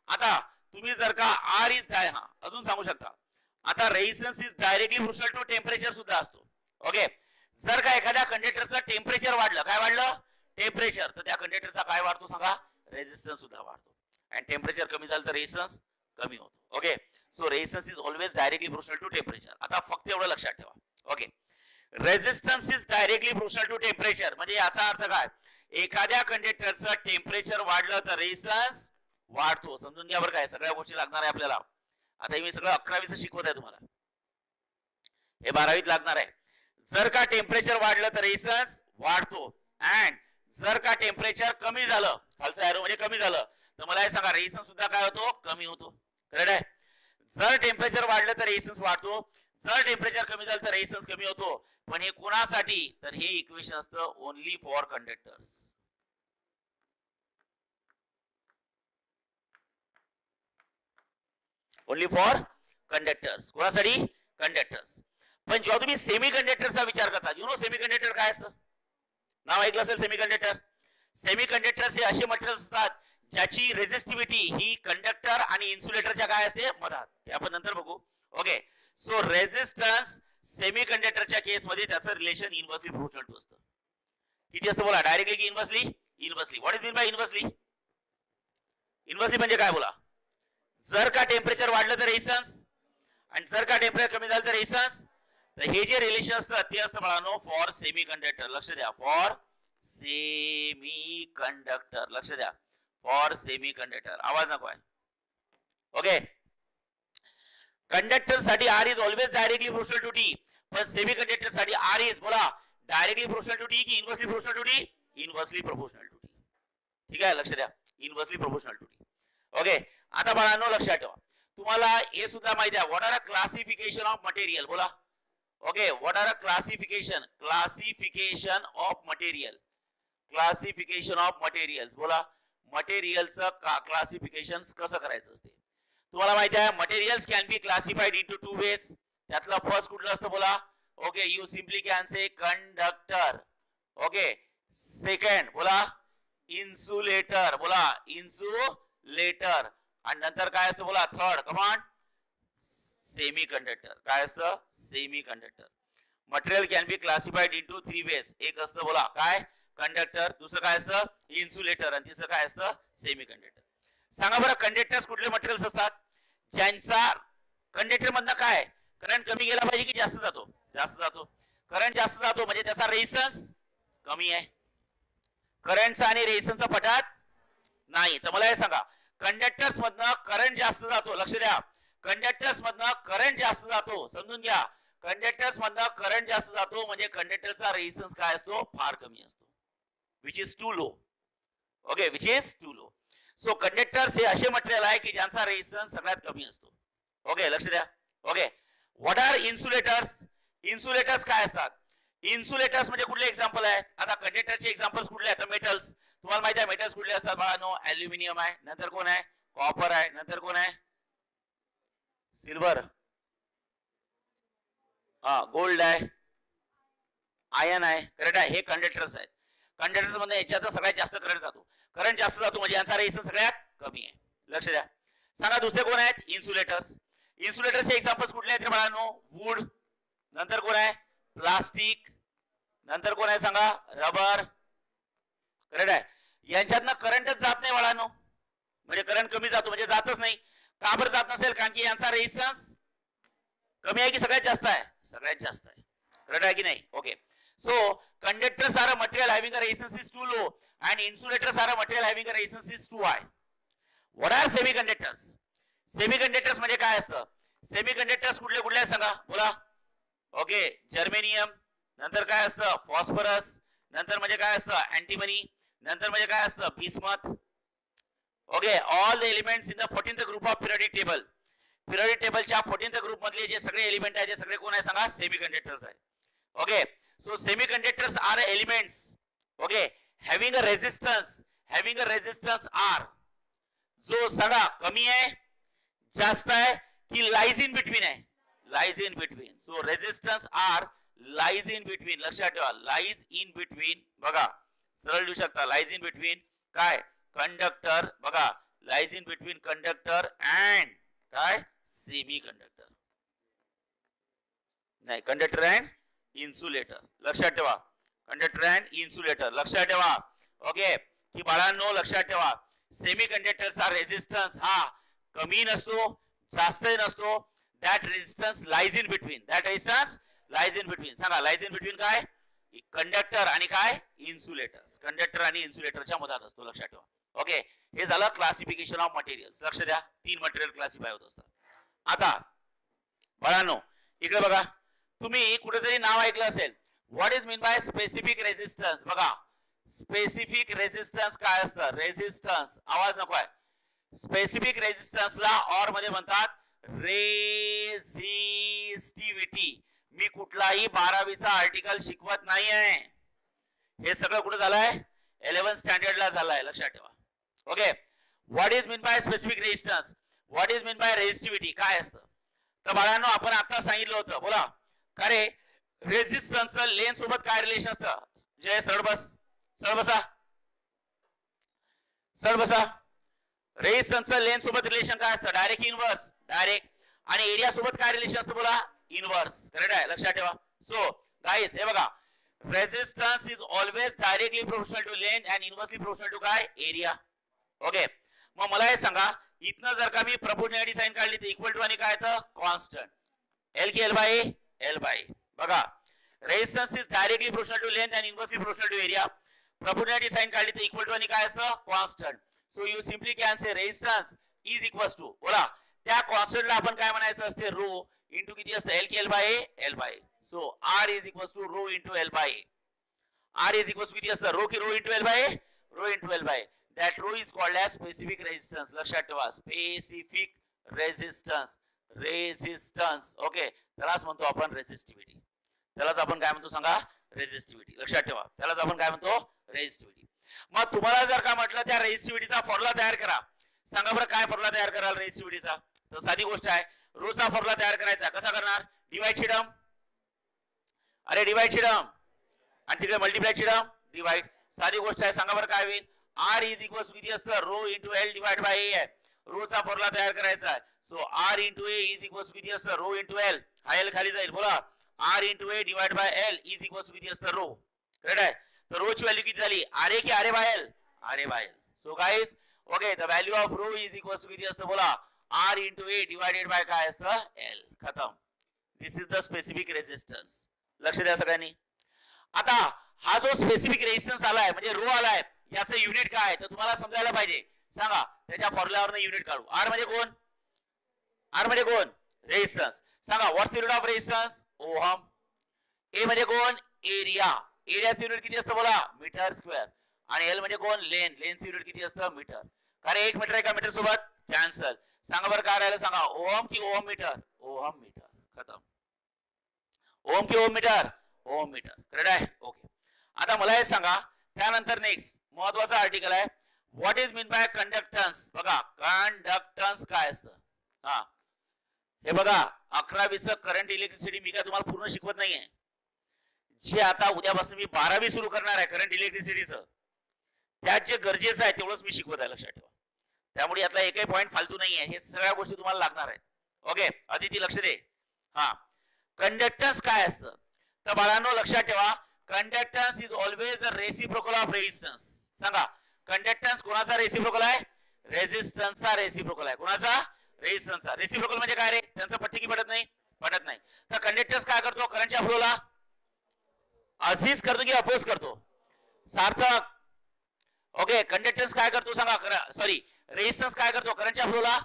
आता तुम्ही जर का आर इज अजून सांगू शकता. आता resistance is directly proportional to temperature सुद्धा असतो. ओके, जर का एखाद्या कंडक्टरचं टेम्परेचर वाढलं, काय वाढलं? टेम्परेचर, तर त्या कंडक्टरचा काय वाढतो सांगा? रेझिस्टन्स सुद्धा वाढतो. आणि टेम्परेचर कमी झालं तर रेझिस्टन्स कमी होतो. Okay, so resistance is always directly proportional to temperature. आता फक्त एवढं लक्षात ठेवा. Okay, resistance is directly proportional to temperature म्हणजे याचा अर्थ काय? एखाद्या कंडक्टरचं टेम्परेचर वाढलं तर रेझिस्टन्स वाढतो. समजून घ्या बरं, काय सगळ्या गोष्टी लागणार आहे आपल्याला. आता मी सगळं 11वीचं शिकवत आहे तुम्हाला, हे 12वीत लागणार आहे. जर का टेम्परेचर वाढलं तर रेझिस्टन्स वाढतो, अँड जर का टेम्परेचर कमी झालं, खालचं एरो म्हणजे कमी झालं, तर मला हे सांगा रेझिस्टन्स सुद्धा काय होतो? कमी होतो. करेक्ट आहे. जर टेम्परेचर वाढलं तर रेझिस्टन्स वाढतो, जर टेम्परेचर कमी झालं तर रेझिस्टन्स कमी होतो. पण हे कोणासाठी? तर हे इक्वेशन असतं only for conductors. Only for conductors. कोणासाठी? कंडक्टर्स. पण जेव्हा तुम्ही सेमी कंडक्टरचा विचार करता, यु नो सेमी कंडक्टर काय असतं? नाव ऐकलं असेल सेमी कंडक्टर. सेमी कंडक्टर्स हे असे मटेरियल असतात ज्याची रेझिस्टिव्हिटी ही कंडक्टर आणि इन्सुलेटरच्या काय असते? मधात. ते आपण नंतर बघू. ओके, सो रेझिस्टन्स सेमी कंडक्टरच्या केस मध्ये त्याचं रिलेशन इन्व्हर्सली प्रोपोर्शनल टू असतं. किती असतं बोला? डायरेक्टली की inversely? Inversely. What is mean bye inversely? Inversely म्हणजे काय बोला? जर का टेम्परेचर वाढलं तर रेझिस्टन्स, आणि जर का टेम्परेचर कमी झालं तर रेझिस्टन्स. तर हे जे रिलेशन असतं ते असतं बाळांनो फॉर सेमी कंडक्टर. लक्ष द्या, फॉर सेमी कंडक्टर. लक्ष द्या, फॉर सेमी कंडक्टर. आवाज नको आहे. ओके, कंडक्टर साठी R is always directly proportional to T, पण सेमी कंडक्टर साठी आर इज बोला डायरेक्टली प्रोपोर्शनल टू टी की inversely proportional to T? Inversely proportional to T. ठीक आहे, लक्ष द्या, inversely proportional to T. Okay, आता बाळांनो लक्षात ठेवा, तुम्हाला हे सुद्धा माहिती आहे what are a classification of material. बोला. Okay, what are a classification? Classification of material. Classification of materials. बोला, मटेरियलचं क्लासिफिकेशन कसं करायचं असते? तुम्हाला माहिती आहे materials can be classified into two ways. त्यातलं फर्स्ट कुठलं असतं बोला? Okay, you simply can say conductor. Okay, second बोला इन्सुलेटर. बोला इन्सुलेटर. आणि नंतर काय असतं बोला? Third command semi conductor. काय असतं? Semi conductor. Material can be classified into three ways. एक असतं बोला काय? कंडक्टर. दुसरं काय असतं? इन्सुलेटर. आणि तिसरं काय असतं? Semi conductor. सांगा बरं, कंडक्टर्स कुठले मटेरियल्स असतात ज्यांचा कंडक्टर मधनं काय करंट कमी गेला पाहिजे की जास्त जातो? जास्त जातो. करंट जास्त जातो म्हणजे त्याचा रेझिस्टन्स कमी आहे. करंटचा आणि रेझिस्टन्सचा पटात नाही. तर मला हे सांगा, कंडक्टर्स मधनं करंट जास्त जातो. लक्ष द्या, कंडक्टर्स मधनं करंट जास्त जातो. समजून घ्या, कंडक्टर्स मधनं करंट जास्त जातो म्हणजे कंडक्टरचा रेझिस्टन्स काय असतो? फार कमी असतो. Which is too low. Okay, which is too low. So conductors हे असे मटेरियल आहे की ज्यांचा रेझिस्टन्स सगळ्यात कमी असतो. ओके, लक्ष द्या. Okay, what are insulators? Insulators काय असतात? इन्सुलेटर्स म्हणजे कुठले एक्झाम्पल आहेत? आता कंडक्टरचे एक्झाम्पल्स कुठले आहेत? मेटल्स. तुम्हाला माहिती आहे मेटल्स कुठले असतात बाळांनो? ॲल्युमिनियम आहे, नंतर कोण आहे? कॉपर आहे, नंतर कोण आहे? सिल्वर, गोल्ड आहे, आयर्न आहे. करेक्ट आहे. हे कंडक्टर्स आहेत. कंडक्टर्स मध्ये याच्यात सगळ्यात जास्त करंट जातो. करंट जास्त जातो म्हणजे यांचा रेझिस्टन्स सगळ्यात कमी आहे. लक्ष द्या. सांगा दुसरे कोण आहेत? इन्सुलेटर्स. इन्सुलेटरचे एक्झाम्पल्स कुठले आहेत बाळांनो? वूड, नंतर कोण आहे? प्लास्टिक, नंतर कोण आहे सांगा? रबर. करेक्ट आहे. यांच्यातनं करंटच जात नाही बाळांनो, म्हणजे करंट कमी जातो म्हणजे जातच नाही. का बरं जात नसेल? कारण की यांचा रेझिस्टन्स कमी आहे की सगळ्यात जास्त आहे? सगळ्यात जास्त आहे. करेक्ट आहे की नाही? Okay, so conductors are a material having a resistance is too low and insulators are a material having a resistance is too high. What are semiconductors? Semiconductors म्हणजे काय असतं? सेमीकंडक्टर्स कुठले कुठले आहेत सांगा? बोला. ओके, जर्मेनियम, नंतर काय असतं? फॉस्फरस, नंतर म्हणजे काय असतं? अँटीमनी, नंतर म्हणजे काय असतं? Bismuth. Okay all the elements in the 14th group of periodic table. Periodic टेबलच्या 14th ग्रुप मधले जे सगळे एलिमेंट आहेत ते सगळे कोण आहे सांगा सेमीकंडक्टर्स आहे. Okay so semiconductors are elements okay having a resistance are जो सगळा कमी आहे जास्त आहे की लाइज इन बिटवीन आहे lies in between. So resistance are lies in between. लक्षात ठेवा लाइज इन बिटवीन. बघा सरळ लिहू शकता लाइज इन बिटवीन काय कंडक्टर. बघा lies in between conductor and काय सेमी कंडक्टर नाही कंडक्टर अँड इन्सुलेटर. लक्षात ठेवा कंडक्टर अँड इन्सुलेटर. लक्षात ठेवा ओके की बाळांनो लक्षात ठेवा सेमी कंडक्टरचा रेजिस्टन्स हा कमी नसतो जास्त नसतो. That resistance lies in between. That resistance lies in between. सांगा लाइज इन बिटवीन काय कंडक्टर आणि काय इन्सुलेटर. कंडक्टर आणि इन्सुलेटरच्या मधात असतो. लक्षात ठेवा ओके हे झालं क्लासिफिकेशन ऑफ मटेरियल्स. लक्ष द्या 3 मटेरियल क्लासिफाय होत असतात. आता बाळांनो इकडे बघा तुम्ही कुठेतरी नाव ऐकलं असेल what is mean by specific resistance. बघा स्पेसिफिक रेजिस्टन्स काय असतं रेजिस्टन्स आवाज नको आहे. स्पेसिफिक रेजिस्टन्सला ऑर मध्ये म्हणतात रेझिस्टिव्हिटी. मी कुठलाही 12वीचा आर्टिकल शिकवत नाही आहे. हे सगळं कुठे झालंय 11th स्टँडर्डला झालंय. लक्षात ठेवा okay what is mean by specific resistance what is mean bye resistivity काय असतं. तर बाळांनो आपण आता सांगितलं होतं बोला का रे रेजिस्टन्सचं लेन सोबत काय रिलेशन असतं. जय सरळ बस सरळ बसा सरळ बसा. रेजिस्टन्सचं लेन सोबत रिलेशन काय असतं डायरेक्ट इनवर्स डायरेक्ट. आणि एरिया सोबत काय रिलेशन असतं बोला इनवर्स. करेक्ट आहे लक्षात ठेवा. सो गाइस हे बघा resistance is always directly proportional to length and inversely proportional to काय एरिया. ओके मग मला हे सांगा इथनं जर का मी प्रोपोर्शनॅलिटी साइन काढली तर इक्वल टू आणि काय तर कॉन्स्टंट एल की एल बाय बघा resistance is directly proportional to length and inversely proportional to area. Proportionality sign काढली तर इक्वल टू आणि काय असतं constant. So you simply can say resistance is equal to बोला त्या कॉन्स्टंटला आपण काय म्हणायचं असते रो इंटू किती असतं एल की L by. So R is equal to rho into L by. R is equal to किती असतं रो की rho into L by. That rho is called as specific resistance. लक्षात ठेवा स्पेसिफिक रेजिस्टन्स ओके त्यालाच म्हणतो आपण resistivity. त्यालाच आपण काय म्हणतो सांगा रेजिस्टिव्हिटी. लक्षात ठेवा त्यालाच आपण काय म्हणतो रेजिस्टिव्हिटी. मग तुम्हाला जर का म्हटलं त्या रेजिस्टिव्हिटीचा फॉर्म्युला तयार करा सांगा बरं काय फॉर्म्युला तयार कराल रेजिस्टिव्हिटीचा. तर साधी गोष्ट आहे रोचा फॉर्म्युला तयार करायचा कसा करणार डिवाइड ची टर्म अरे डिवाइड ची टर्म आणि तिकडे मल्टिप्लाय ची टर्म डिवाइड. साधी गोष्ट आहे सांगा बरं काय होईल आर इज इक्वल टू किती असतं rho into L divide by A. रोचा फॉर्म्युला तयार करायचा आहे. So R into A is equal to किती असतं रो इंटू एल. हा एल खाली जाईल बोला R into A divide by L is equal to किती असतं रो. करेक्ट आहे. तर रो ची व्हॅल्यू किती झाली आर ए की R A by L. So guys okay the value of rho is equal to किती असतं बोला R into A divided by काय असतं एल. खतम. This is the specific resistance. लक्ष द्या सगळ्यांनी. आता हा जो स्पेसिफिक रेजिस्टन्स आलाय म्हणजे रो आलाय याचं युनिट काय तर तुम्हाला समजायला पाहिजे. सांगा त्याच्या फॉर्म्युलावरनं युनिट काढू. आर मध्ये कोण रेजिस्टन्स. सांगा व्हॉट्स युनिट ऑफ रेजिस्टन्स ओहम. ए मध्ये कोण एरिया. एरियाचं युनिट किती असतं बोला मीटर स्क्वेअर. आणि एल मध्ये कोण लेंथचं युनिट किती असतं मीटर. कारण 1 मीटर एका मीटर सोबत कॅन्सल. सांगा बरं काय राहिलं सांगा ओहम की ओहम मीटर. खतम. ओहम की ओहम मीटर करेक्ट आहे ओके. आता मला हे सांगा त्यानंतर नेक्स्ट महत्वाचा आर्टिकल आहे what is mean bye conductance. बघा कंडक्टन्स काय असतं. हा हे बघा 11वीचं करंट इलेक्ट्रिसिटी मी काय तुम्हाला पूर्ण शिकवत नाहीये. जे आता उद्यापासून मी 12वी सुरू करणार आहे करंट इलेक्ट्रिसिटीचं त्यात जे गरजेचं आहे तेवढंच मी शिकवत आहे. लक्षात ठेवा त्यामुळे यातला एकही पॉईंट फालतू नाहीये. हे सगळ्या गोष्टी तुम्हाला लागणार आहेत. ओके अदिती लक्ष दे. हा कंडक्टन्स काय असतं तर बाळांनो लक्षात ठेवा conductance is always a reciprocal of resistance. सांगा कंडक्टन्स कोणाचा रेसिप्रोकल आहे रेजिस्टन्सचा रेसिप्रोकल आहे. कोणाचा रेजिस्टन्सचा. रेसिप्रोकल म्हणजे काय रे त्यांचं पट्टी की पडत नाही. तर कंडक्टन्स काय करतो करंटच्या फ्लोला अझीज करतो की अपोज करतो सार्थक. ओके कंडक्टन्स काय करतो सांगा सॉरी रेजिस्टन्स काय करतो करंटच्या फ्लोला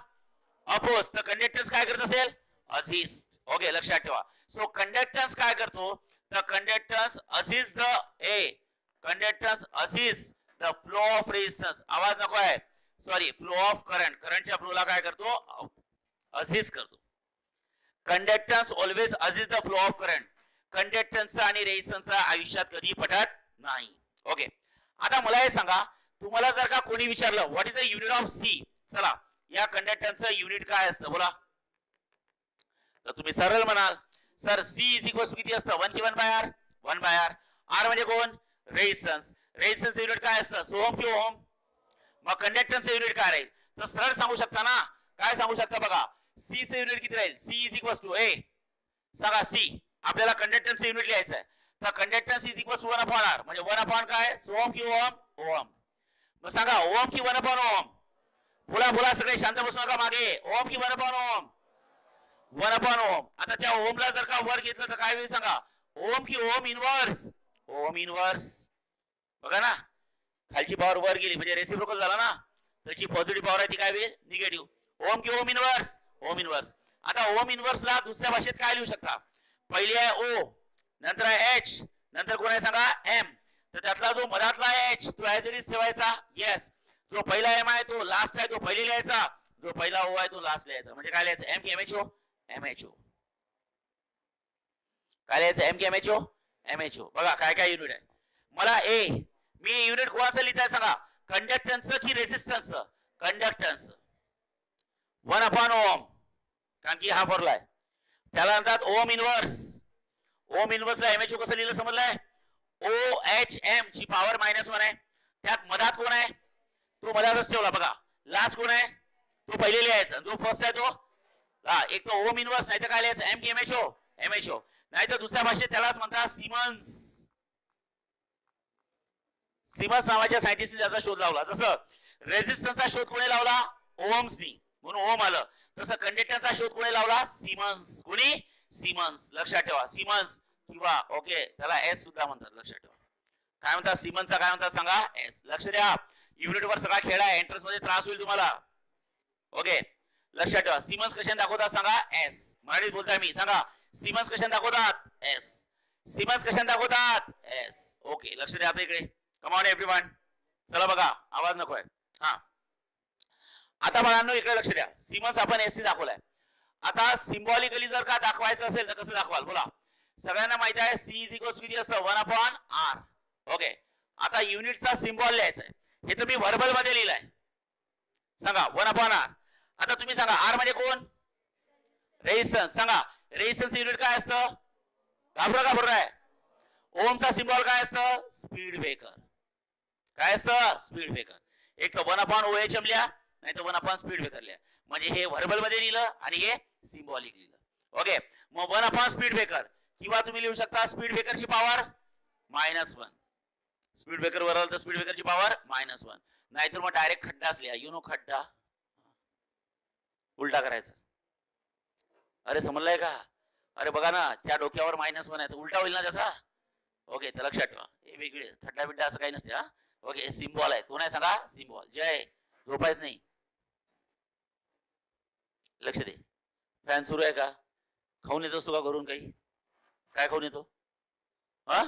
अपोज. तर कंडक्टन्स काय करत असेल अझीज. ओके लक्षात ठेवा. सो कंडक्टन्स काय करतो तर कंडक्टन्स अझीज द फ्लो ऑफ रेजिस्टन्स. आवाज नको आहे सॉरी फ्लो ऑफ करंट, करंटच्या फ्लोला काय करतो, असेस करतो. कंडक्टन्स ऑलवेज असेस द फ्लो ऑफ करंट. कंडक्टन्सचा आणि रेझिस्टन्सचा आयुष्यात कधी पटत नाही. ओके, आता मला हे सांगा, तुम्हाला जर का कोणी विचारलं what is the unit of C, चला या कंडक्टन्सचं युनिट काय असतं बोला, तर तुम्ही सरळ म्हणाल sir C is equal to किती असतं, 1 की 1 by R, 1 by R. R म्हणजे कोण, रेझिस्टन्स. रेझिस्टन्स युनिट काय असतं, ओम की ओम. मग कंडक्टन्सचं युनिट काय राहील, तर सरळ सांगू शकता ना, काय सांगू शकता बघा, सी चे युनिट किती राहील, C is equal to A, सांगा सी, आपल्याला कंडक्टन्सचं युनिट लिहायचं आहे, तर conductance is equal to 1 upon R, म्हणजे 1 अपॉन काय, ओम की ओम, ओम. मग सांगा ओम की 1 अपॉन ओम, बोला बोला सगळे शांत बसू नका मागे, ओम की 1 अपॉन ओम, 1 अपॉन ओम. आता त्या ओमला जर का वर घेतलं तर काय होईल सांगा, ओम की ओम इनवर्स, ओम इनवर्स. बघा ना, खालची पॉवर वर गेली म्हणजे रेसिप्रोकल झाला ना, त्याची पॉझिटिव्ह पॉवर आहे ती काय होईल, निगेटिव्ह. ओम की ओम इनवर्स, ओम इनवर्स. आता ओम इनवर्सला दुसऱ्या भाषेत काय लिहू शकता, पहिली आहे ओ, नंतर आहे एच, नंतर कोण आहे सांगा एम, तर त्यातला जो मधातला एच तो ऍज इट इज ठेवायचा, येस. जो पहिला एम आहे तो लास्ट आहे तो पहिली लिहायचा, जो पहिला ओ आहे तो लास्ट लिहायचा, म्हणजे काय लिहायचं, एम की एमएचओ, एमएचओ. काय लिहायचं, एम की एमएचओ, एमएचओ. बघा काय काय युनिट आहे, मला ए, मी युनिट कोणाचं लिहिताय सांगा, कंडक्टन्सचं की रेझिस्टन्सचं, कंडक्टन्स 1 अपॉन ओम, कारण की हा फॉर्म्युला आहे. त्याला म्हणतात ओम इनवर्स. ओम इनवर्सला एमएचओ कसं लिहिलं समजलंय, ओ एच एम ची पॉवर -1 आहे, त्यात मधात कोण आहे, तो मधातच ठेवला बघा, लास्ट कोण आहे तो पहिले लिहायचा, जो फर्स्ट आहे तो एक तो ओम इनवर्स, नाही तर काय लिहायचं, एम की एमएचओ, एमएचओ. नाही तर दुसऱ्या भाषेत त्यालाच म्हणतात सिमन्स. सिमन्स नावाच्या सायंटिस्टने त्याचा शोध लावला. जसं रेझिस्टन्सचा शोध कोणी लावला, ओम्सनी, म्हणून ओम आलं. तसं कंडक्टन्सचा शोध कोणी लावला, सिमन्स. कोणी, सिमन्स. लक्षात ठेवा, सिमन्स किंवा ओके त्याला एस सुद्धा म्हणतात, लक्षात ठेवा. काय म्हणतात सिमन्सचा, काय म्हणतात सांगा, एस. लक्ष द्या, युनिट वर सगळा खेळ आहे, एंट्रन्स मध्ये त्रास होईल तुम्हाला. ओके लक्षात ठेवा, सिमन्स कशाने दाखवतात सांगा, एस. मराठीत बोलताय मी, सांगा सिमन्स कशाने दाखवतात, एस. सिमन्स कशाने दाखवतात, एस. ओके लक्ष द्या आता इकडे, कम ऑन एव्हरीवन, चला बघा आवाज नकोय. हा आता बाळांनो इकडे लक्ष द्या, सिमन्स आपण एस दाखवलाय. आता सिम्बॉलिकली जर का दाखवायचं असेल तर कसं दाखवाल बोला, सगळ्यांना माहिती आहे सी इज इक्वल टू किती असतं, 1 अपॉन आर. ओके आता युनिटचा सिम्बॉल लिहायचा आहे, हे तर मी व्हर्बल मध्ये लिहिलंय, सांगा 1 अपॉन आर. आता तुम्ही सांगा आर म्हणजे कोण, रेझिस्टन्स. सांगा रेझिस्टन्स युनिट काय असतं, घाबरू आहे, ओमचा सिम्बॉल काय असतं, स्पीड ब्रेकर. काय असतं, स्पीड ब्रेकर. एक तर 1 अपॉन OHM लिहा, नाही तर 1 अपॉन स्पीड ब्रेकर लिहा. म्हणजे हे व्हर्बल मध्ये लिहिलं आणि हे सिम्बॉलिक लिहिलं. ओके मग 1 अपॉन स्पीड ब्रेकर, किंवा तुम्ही लिहू शकता स्पीड ब्रेकरची पॉवर -1. स्पीड ब्रेकर वर आलं तर स्पीड ब्रेकरची पॉवर -1, नाहीतर मग डायरेक्ट खड्डाच लिहा, यु नो खड्डा, उलटा करायचा. अरे समजलंय का, अरे बघा ना त्या डोक्यावर -1 आहे तर उलटा होईल ना त्याचा. ओके तर लक्षात ठेवा, हे वेगळे खड्डा बिड्डा असं काही नसते. हा ओके सिम्बॉल आहे, कोण आहे सांगा, सिम्बॉल. जय झोपायच नाही, लक्ष दे. फॅन सुरू आहे का, खाऊन येतोस तू का घरून, काही काय खाऊन येतो, हा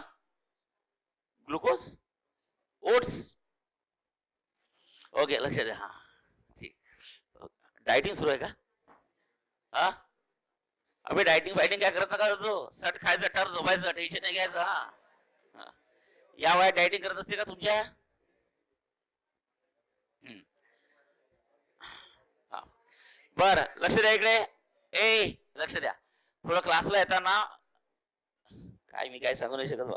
ग्लुकोज, ओट्स. ओके लक्ष द्या, हा ठीक. डायटिंग सुरू आहे का, हा अबे डायटिंग फायटिंग काय करत नका, तो सट खायचं, टर झोपायचं, टेन्शन नाही घ्यायचं. हा या वयात डायटिंग करत असते का तुमच्या, बर लक्ष द्या इकडे. ए लक्ष द्या, थोडं क्लासला येताना काय मी काय सांगू नाही शकत,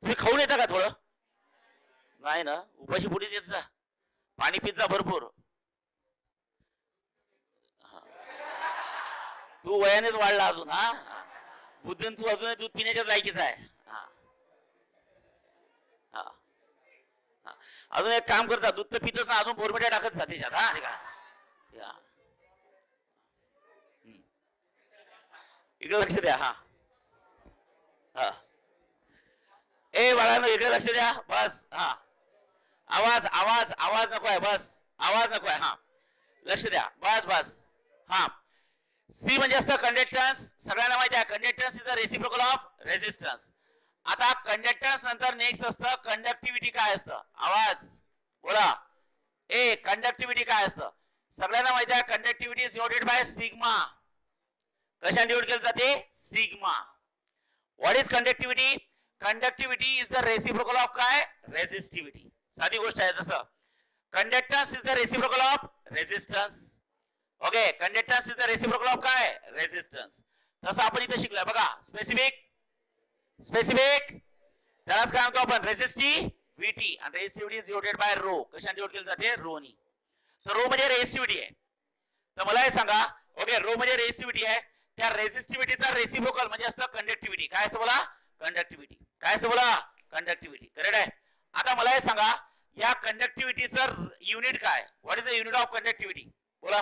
तुम्ही खाऊन येता का थोडं, नाही ना, उपाशी पोटीच येत जा, पाणी पित जा भरपूर. तू वयानेच वाढला अजून, हा बुद्धीन तू अजूनही दूध पिण्याच्या लायकीचा आहे. अजून एक काम करता, दूध तर पितच ना, अजून बोरमिट्या टाकत जा त्याच्यात. हा इकडे लक्ष द्या. हा ए बाळांनो इकडे लक्ष द्या, बस. हा आवाज आवाज आवाज नको आहे, बस आवाज नको आहे. हा लक्ष द्या, बस बस. हा सी म्हणजे असतं कंडक्टन्स, सगळ्यांना माहिती आहे conductance is a reciprocal of resistance. आता कंडक्टन्स नंतर नेक्स्ट असतं कंडक्टिव्हिटी. काय असतं, आवाज बोला, ए कंडक्टिव्हिटी काय असतं सगळ्यांना माहिती आहे conductivity is denoted by sigma कशाने डिनोट केलं जाते sigma what is conductivity conductivity is the reciprocal of काय रेझिस्टिव्हिटी साधी गोष्ट आहे जसं conductance is the reciprocal of resistance okay conductance is the reciprocal of काय रेझिस्टन्स तसं आपण इथे शिकलोय बघा स्पेसिफिक त्यालाच काय म्हणतो आपण रेझिस्टिव्हिटी आणि resistivity is denoted by rho कशाने डिनोट केली जाते रो नी तर रो म्हणजे रेझिस्टिव्हिटी आहे तर मला हे सांगा ओके रो म्हणजे रेझिस्टिव्हिटी आहे त्या रेझिस्टिव्हिटीचा रेसिप्रोकल म्हणजे असतं कंडक्टिव्हिटी काय असं बोला कंडक्टिव्हिटी काय असं बोला कंडक्टिव्हिटी करेक्ट आहे आता मला हे सांगा या कंडक्टिव्हिटीचं युनिट काय what is the unit of conductivity बोला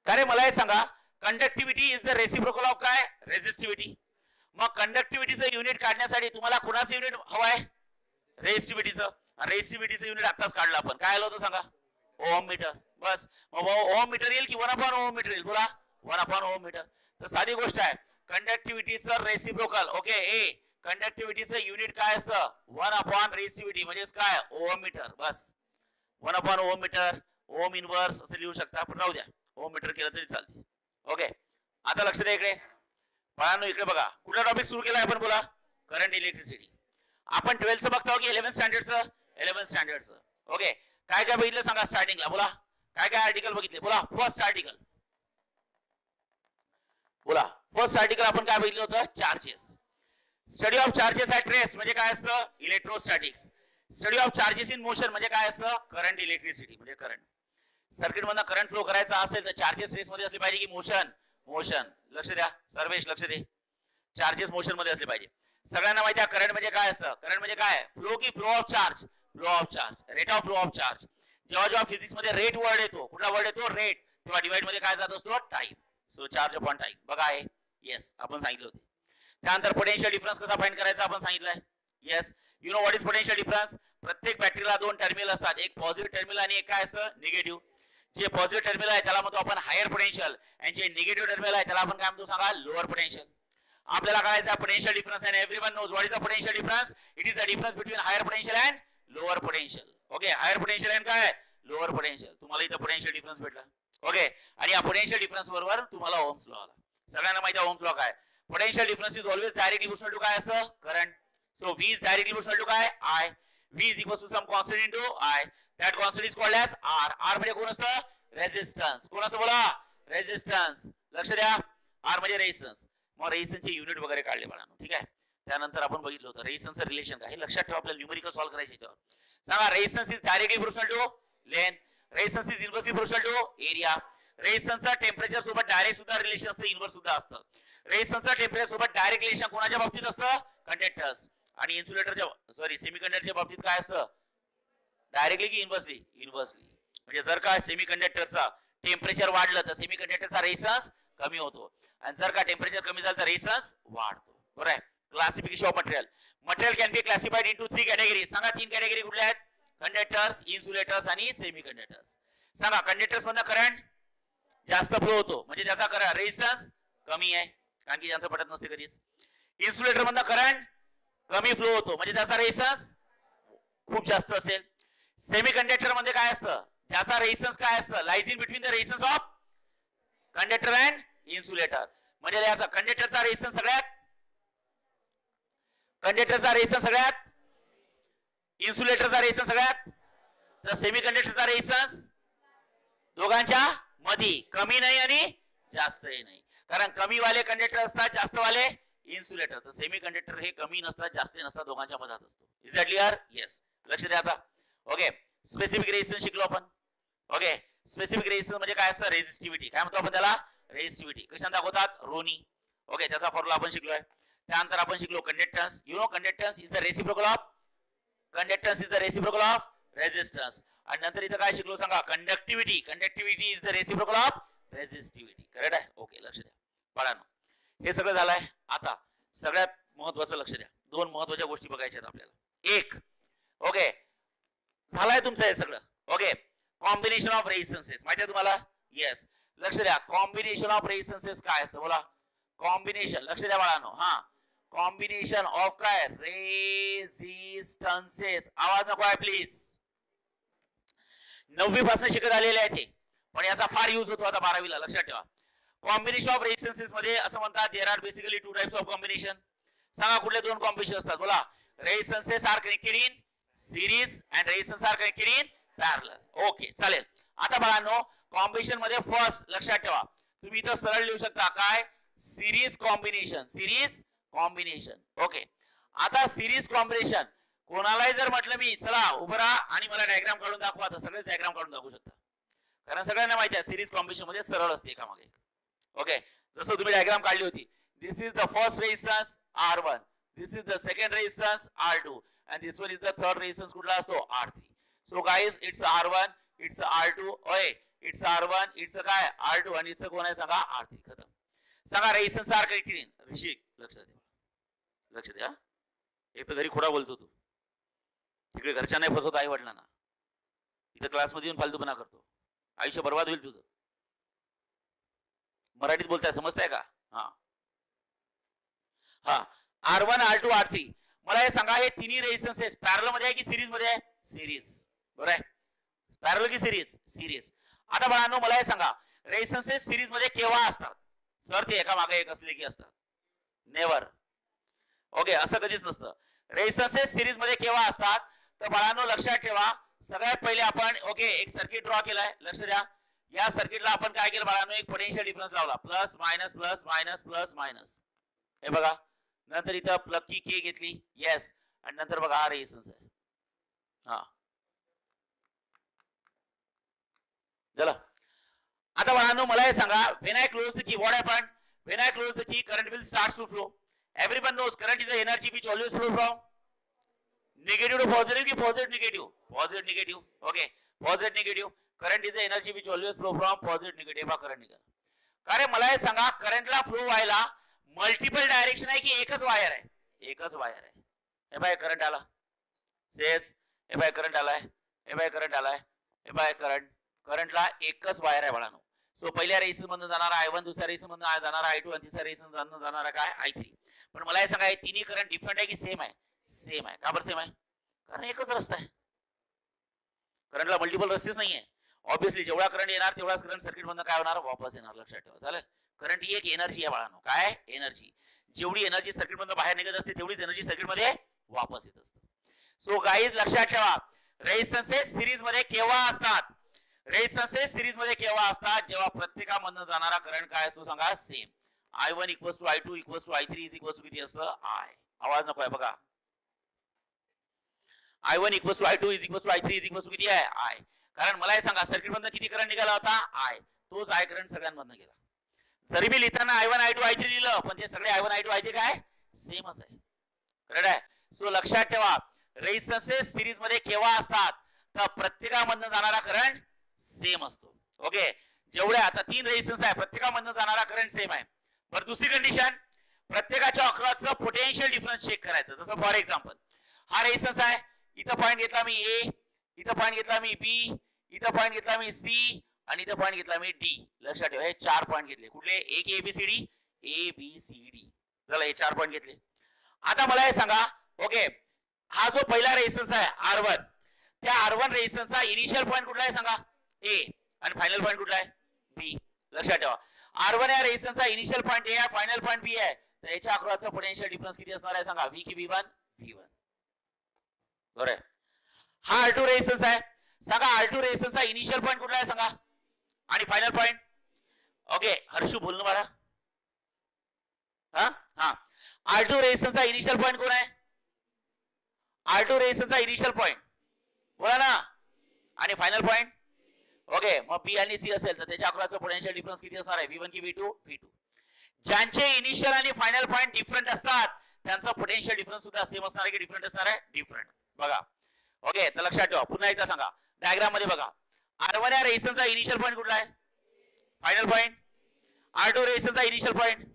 काय मला हे सांगा conductivity is the reciprocal of काय रेझिस्टिव्हिटी मग कंडक्टिव्हिटीचं युनिट काढण्यासाठी तुम्हाला कुणाचं युनिट हवंय रेझिस्टिव्हिटीचं युनिट आताच काढलं आपण काय आलं होतं सांगा ओहम मीटर बस मग ओहम मीटर येईल की 1/Ω मीटर येईल बोला 1/Ω मीटर तर साधी गोष्ट आहे कंडक्टिव्हिटीचं रेसिप्रोकल ओके ए कंडक्टिव्हिटीचं युनिट काय असतं 1 रेझिस्टिव्हिटी म्हणजेच काय ओहम मीटर बस 1/Ω मीटर ओहम इनवर्स असं लिहू शकता पण राहू द्या ओहम मीटर केलं तरी चालते ओके आता लक्ष द्या इकडे बाळांनो इकडे बघा कुठला टॉपिक सुरू केला आपण बोला करंट इलेक्ट्रिसिटी आपण 12th बघतो की 11th स्टँडर्डचं ओके काय काय बघितलं सांगा स्टार्टिंगला बोला काय काय आर्टिकल बघितले बोला फर्स्ट आर्टिकल आपण काय बघितलं होतं charges study of charges at rest म्हणजे काय असतं electrostatics study of charges in motion म्हणजे काय असतं करंट इलेक्ट्रिसिटी म्हणजे करंट सर्किट मधून करंट फ्लो करायचा असेल तर चार्जेस रेस मध्ये असले पाहिजे की मोशन लक्ष द्या सर्वेश लक्ष दे चार्जेस मोशन मध्ये असले पाहिजे सगळ्यांना माहिती आहे करंट म्हणजे काय असतं करंट म्हणजे काय flow of charge rate of flow of charge जेव्हा फिजिक्स मध्ये रेट वर्ड येतो कुठला वर्ड येतो रेट तेव्हा डिवाइड मध्ये काय जात असतो time so charge upon time बघा आहे येस आपण सांगितलं होते त्यानंतर पोटेन्शियल डिफरन्स कसा फाइंड करायचा आपण सांगितलंय yes you know what is potential difference प्रत्येक बॅटरीला दोन टर्मिनल असतात एक पॉझिटिव्ह टर्मिनल आणि एक काय असतं निगेटिव्ह जे पॉझिटिव्ह टर्मिनल आहे त्याला म्हणतो आपण हायर पोटेन्शियल आणि जे निगेटिव्ह टर्मिनल आहे त्याला आपण काय म्हणतो सांगा लोअर पोटेन्शियल आपल्याला कळायचा potential difference and everyone knows what is the potential difference it is the difference between higher potential and lower potential okay higher potential and काय लोअर पोटेन्शियल तुम्हाला इथं पोटेन्शियल डिफरन्स भेटला ओके आणि या potential difference बरोबर तुम्हाला Ohm's law आला सगळ्यांना माहिती आहे ओम्स लॉ काय potential difference is always directly proportional to काय असतं current so V is directly proportional to काय I V is equal to some constant into I that constant is called as R म्हणजे कोण असतं resistance कोण असं बोला रेझिस्टन्स लक्ष द्या R म्हणजे रेझिस्टन्स मग रेझिस्टन्सचे युनिट वगैरे काढले बाळांनो ठीक आहे त्यानंतर आपण बघितलं होतं रेझिस्टन्सचं रिलेशन काय हे लक्षात ठेवा आपल्याला न्यूमेरिकल सॉल्व्ह करायचे याच्यावर सांगा resistance is directly proportional to length resistance is inversely proportional to area रेझिस्टन्सचा टेम्परेचर सोबत डायरेक्ट सुद्धा रिलेशन असतं इन्व्हर्स सुद्धा असतं रेझिस्टन्सचा टेम्परेचर सोबत डायरेक्ट रिलेशन कोणाच्या बाबतीत असतं कंडक्टर्स आणि इन्सुलेटरच्या सेमीकंडक्टरच्या बाबतीत काय असतं डायरेक्टली की इन्व्हर्सली म्हणजे जर का सेमीकंडक्टरचा टेम्परेचर वाढलं तर सेमीकंडक्टरचा रेझिस्टन्स कमी होतो आणि जर का टेम्परेचर कमी झालं तर रेझिस्टन्स वाढतो बरोबर आहे classification of material can be classified into 3 categories सांगा 3 कॅटेगरी कुठल्या आहेत कंडक्टर्स इन्सुलेटर्स आणि सेमीकंडक्टर्स सांगा कंडक्टर्स मधनं करंट जास्त फ्लो होतो म्हणजे त्याचा रेझिस्टन्स कमी आहे कारण की ज्यांचं पटत नसते कधीच इन्सुलेटर मधनं करंट कमी फ्लो होतो म्हणजे त्याचा रेझिस्टन्स खूप जास्त असेल सेमीकंडक्टर मध्ये काय असतं त्याचा रेझिस्टन्स काय असतं lies in between the resistance of conductor and insulator म्हणजे याचा कंडक्टरचा रेझिस्टन्स सगळ्यात इन्सुलेटरचा रेझिस्टन्स सगळ्यात तर सेमीकंडक्टरचा रेझिस्टन्स दोघांच्या मध्ये कमी नाही आणि जास्तही नाही कारण कमी वाले कंडक्टर असतात जास्त वाले इन्सुलेटर तर सेमीकंडक्टर हे कमी नसतात जास्त नसतात दोघांच्या मधात असतो इज दॅट क्लिअर येस लक्ष द्या आता ओके स्पेसिफिक रेझिस्टन्स शिकलो आपण ओके स्पेसिफिक रेझिस्टन्स म्हणजे काय असतं रेझिस्टिव्हिटी काय म्हणतो आपण त्याला रेझिस्टिव्हिटी कशाने दाखवतात रोनी ओके त्याचा फॉर्म्युला आपण शिकलोय त्यानंतर आपण शिकलो conductance you know conductance is the reciprocal of resistance आणि नंतर इथं काय शिकलो सांगा conductivity is the reciprocal of resistivity correct आहे ओके लक्ष द्या बाळांनो हे सगळं झालंय आता सगळ्यात महत्वाचं लक्ष द्या दोन महत्वाच्या गोष्टी बघायच्या आहेत आपल्याला एक ओके झालंय तुमचं हे सगळं ओके कॉम्बिनेशन ऑफ रेझिस्टन्सेस माहिती आहे तुम्हाला येस लक्ष द्या कॉम्बिनेशन ऑफ रेझिस्टन्सेस काय असतं बोला कॉम्बिनेशन लक्ष द्या बाळांनो हा कॉम्बिनेशन ऑफ काय रेझिस्टन्सेस. आवाज नको आहे प्लीज. 9वी पासून शिकत आलेले आहे ते, पण याचा फार यूज होतो आता 12वीला. लक्षात ठेवा. कॉम्बिनेशन ऑफ रेझिस्टन्सेस मध्ये असं म्हणतात there are basically two types of combination. सांगा कुठले दोन कॉम्बिनेशन असतात. बोला. Resistances are connected in series and resistance are connected in parallel. Okay चालेल. आता बाळांनो कॉम्बिनेशन मध्ये फर्स्ट लक्षात ठेवा तुम्ही इथं सरळ लिहू शकता काय series combination. Series combination. Okay. आता सिरीज कॉम्बिनेशन कोणालाही जर म्हटलं मी चला उभं राहा आणि मला डायग्राम काढून दाखवा तर सगळेच डायग्राम काढून दाखवू शकता, कारण सगळ्यांना माहिती आहे सिरीज कॉम्बिनेशन मध्ये सरळ असते एकामागे. ओके. जसं तुम्ही डायग्राम काढली होती. This is the first resistance R1, this is the second resistance R2 and this one is the third resistance कुठला असतो R3. so guys it's R1 it's R2 ओय it's R1 it's काय R2 आणि it's कोण आहे सांगा R3. खतम. सांगा रेझिस्टन्स आर कनेक्टेड इन. ऋषिक लक्ष दे. लक्ष द्या. एक तर घरी खोडा बोलतो तू, तिकडे घरच्या नाही फसवत आई वडिलांना, इथं क्लास मध्ये येऊन फालतूपणा करतो, आयुष्य बर्बाद होईल तुझं. मराठीत बोलताय समजताय का? हा हा R1 R2 R3. मला हे सांगा हे तिन्ही रेझिस्टन्सेस पॅरलल मध्ये आहे की सिरीज मध्ये आहे? सिरीज. बरोबर आहे. पॅरलल की सिरीज? सिरीज. आता बाळांनो मला हे सांगा रेझिस्टन्सेस सिरीज मध्ये केव्हा असतात? सर ते एका मागे एक असले की असतात? नेवर. ओके असं कधीच नसतं. रेझिस्टन्सेस सिरीज मध्ये केव्हा असतात तर बाळांनो लक्षात ठेवा सगळ्यात पहिले आपण ओके एक सर्किट ड्रॉ केलाय. लक्ष द्या. या सर्किटला आपण काय केलं बाळांनो एक पोटेन्शियल डिफरन्स लावला plus minus plus minus plus minus. हे बघा. नंतर इथं प्लग की के घेतली. येस. आणि नंतर बघा हा रेझिस्टन्स आहे. हा चला. आता बाळांनो मला हे सांगा when I close the key what happen? When I close the key current will start to flow. Everyone knows current is a energy which always flow from negative to positive की positive negative? Positive negative. Okay. Positive negative. Current is a energy which always flow from positive negative. Current निघाला. कारण मला हे सांगा करंटला flow व्हायला multiple direction आहे की एकच वायर आहे? एकच वायर आहे. हे बाय करंट आला सेस. हे बाय करंट आलाय. हे बाय करंट आलाय. हे बाय करंटला एकच वायर आहे बाळांनो. सो पहिल्या रेझिस्टन्स मधून जाणारा I1, दुसऱ्या रेझिस्टन्स मधून जाणारा I2 आणि तिसऱ्या रेझिस्टन्स मधून जाणारा काय I3. पण मला हे सांगा हे तिन्ही करंट डिफरंट आहे की सेम आहे? सेम आहे. का बरं सेम आहे? कारण एकच रस्ता आहे. करंटला मल्टिपल रस्तेच नाहीये. ऑब्विसली जेवढा करंट येणार तेवढाच करंट सर्किट मधून काय होणार वापस येणार. लक्षात ठेवा. चालेल. करंट ही एक एनर्जी आहे बाळांनो. काय एनर्जी? जेवढी एनर्जी सर्किट मधून बाहेर निघत असते तेवढीच एनर्जी सर्किट मध्ये वापस येत असते. सो गाईज लक्षात ठेवा रेझिस्टन्सेस सिरीज मध्ये केव्हा असतात? रेझिस्टन्सेस सिरीज मध्ये केव्हा असतात? जेव्हा प्रत्येकामधून जाणारा करंट काय असतो सांगा? Same. I1 equals to I2 equals to I3 is equals to किती असतं? I. आवाज नको आहे बघा. I1 equals to I2 is equals to I3 is equals to किती आहे? I. कारण मला हे सांगा सर्किट मधून किती करंट निघाला होता? I. तोच I करंट सगळ्यांमधून गेला. जरी मी लिहिताना I1 I2 I3 लिहिलं पण ते सगळे I1 I2 I3 काय सेमच आहे. करेक्ट आहे. सो लक्षात ठेवा रेझिस्टन्सेस सिरीज मध्ये केव्हा असतात तर प्रत्येकामधून जाणारा करंट सेम असतो. ओके. जेवढे आता 3 रेझिस्टन्स आहे प्रत्येकामधून जाणारा करंट सेम आहे. बरं दुसरी कंडिशन प्रत्येकाच्या अक्रॉसचं पोटेन्शियल डिफरन्स चेक करायचं. जसं फॉर एक्झाम्पल हा रेझिस्टन्स आहे. इथं पॉईंट घेतला मी A, इथं पॉईंट घेतला मी B, इथं पॉईंट घेतला मी C आणि इथं पॉईंट घेतला मी D. लक्षात ठेवा हे 4 पॉईंट घेतले. कुठले? एक ABCD ABCD. चला हे 4 पॉईंट घेतले. आता मला हे सांगा ओके हा जो पहिला रेझिस्टन्स आहे R1 त्या R1 रेझिस्टन्सचा इनिशियल पॉईंट कुठला आहे सांगा? A आणि फायनल पॉईंट कुठला आहे? B. लक्षात ठेवा R1 या रेझिस्टन्सचा इनिशियल पॉईंट A आहे फायनल पॉईंट B आहे तर याच्या अक्रॉसचा पोटेन्शियल डिफरन्स किती असणार आहे सांगा? V की V1? V1. बरोबर आहे. हा R2 रेझिस्टन्स आहे. सांगा R2 रेझिस्टन्सचा इनिशियल पॉईंट कुठला आहे सांगा? आणि फायनल पॉईंट? ओके हर्षू बोल ना मला. हा हा R2 रेझिस्टन्सचा इनिशियल पॉईंट कोण आहे? R2 रेझिस्टन्सचा इनिशियल पॉईंट बोला ना. आणि फायनल पॉईंट? ओके मग B आणि C असेल तर त्याच्या अक्रॉसचा पोटेन्शियल डिफरन्स किती असणार आहे? V1 की V2? V2. ज्यांचे इनिशियल आणि फायनल पॉईंट डिफरंट असतात त्यांचा पोटेन्शियल डिफरन्स सुद्धा सेम असणार आहे की डिफरंट असणार आहे? डिफरंट. बघा. ओके तर लक्षात ठेवा पुन्हा एकदा सांगा डायग्राम मध्ये बघा R1 या रेझिस्टन्सचा इनिशियल पॉईंट कुठला आहे? Final point. R2 रेझिस्टन्सचा initial point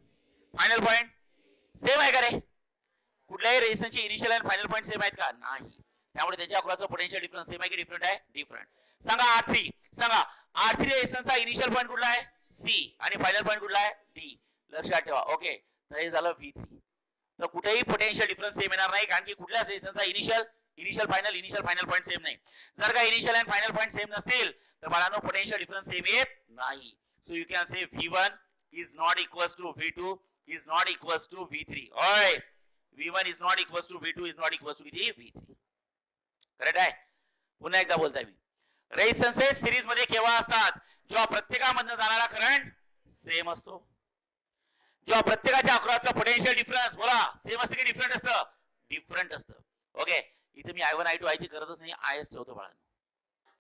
final point same आहे का रे? कुठल्याही रेझिस्टन्सचे इनिशियल आणि फायनल पॉईंट सेम आहेत का? नाही. त्यामुळे त्याच्या अक्रॉसचा पोटेन्शियल डिफरन्स सेम आहे की डिफरंट आहे? डिफरंट. सांगा R3. सांगा R3 रेझिस्टन्सचा इनिशियल पॉईंट कुठला आहे? C आणि फायनल पॉईंट कुठला आहे? D. लक्षात ठेवा. ओके तर हे झालं V3. तर कुठेही पोटेन्शियल डिफरन्स सेम येणार नाही, कारण की कुठल्याच रेझिस्टन्सचा इनिशियल फायनल पॉईंट सेम नाही. जर का initial and final point same नसतील तर बाळांनो पोटेन्शियल डिफरन्स सेम येत नाही. So you can say V1 is not equals to V2 is not equals to V3. ओय, V1 is not equals to V2 is not equals to V3. Correct आहे. पुन्हा एकदा बोलताय मी, रेझिस्टन्सेस सिरीज मध्ये केव्हा असतात? जेव्हा प्रत्येकामधून जाणारा करंट सेम असतो, जेव्हा प्रत्येकाच्या अक्रॉसचा पोटेन्शियल डिफरन्स बोला सेम असतं की डिफरंट असतं? डिफरंट असतं. ओके, इथे मी I1 I2 I3 करतच नाही, IS ठेवतो बाळांनो.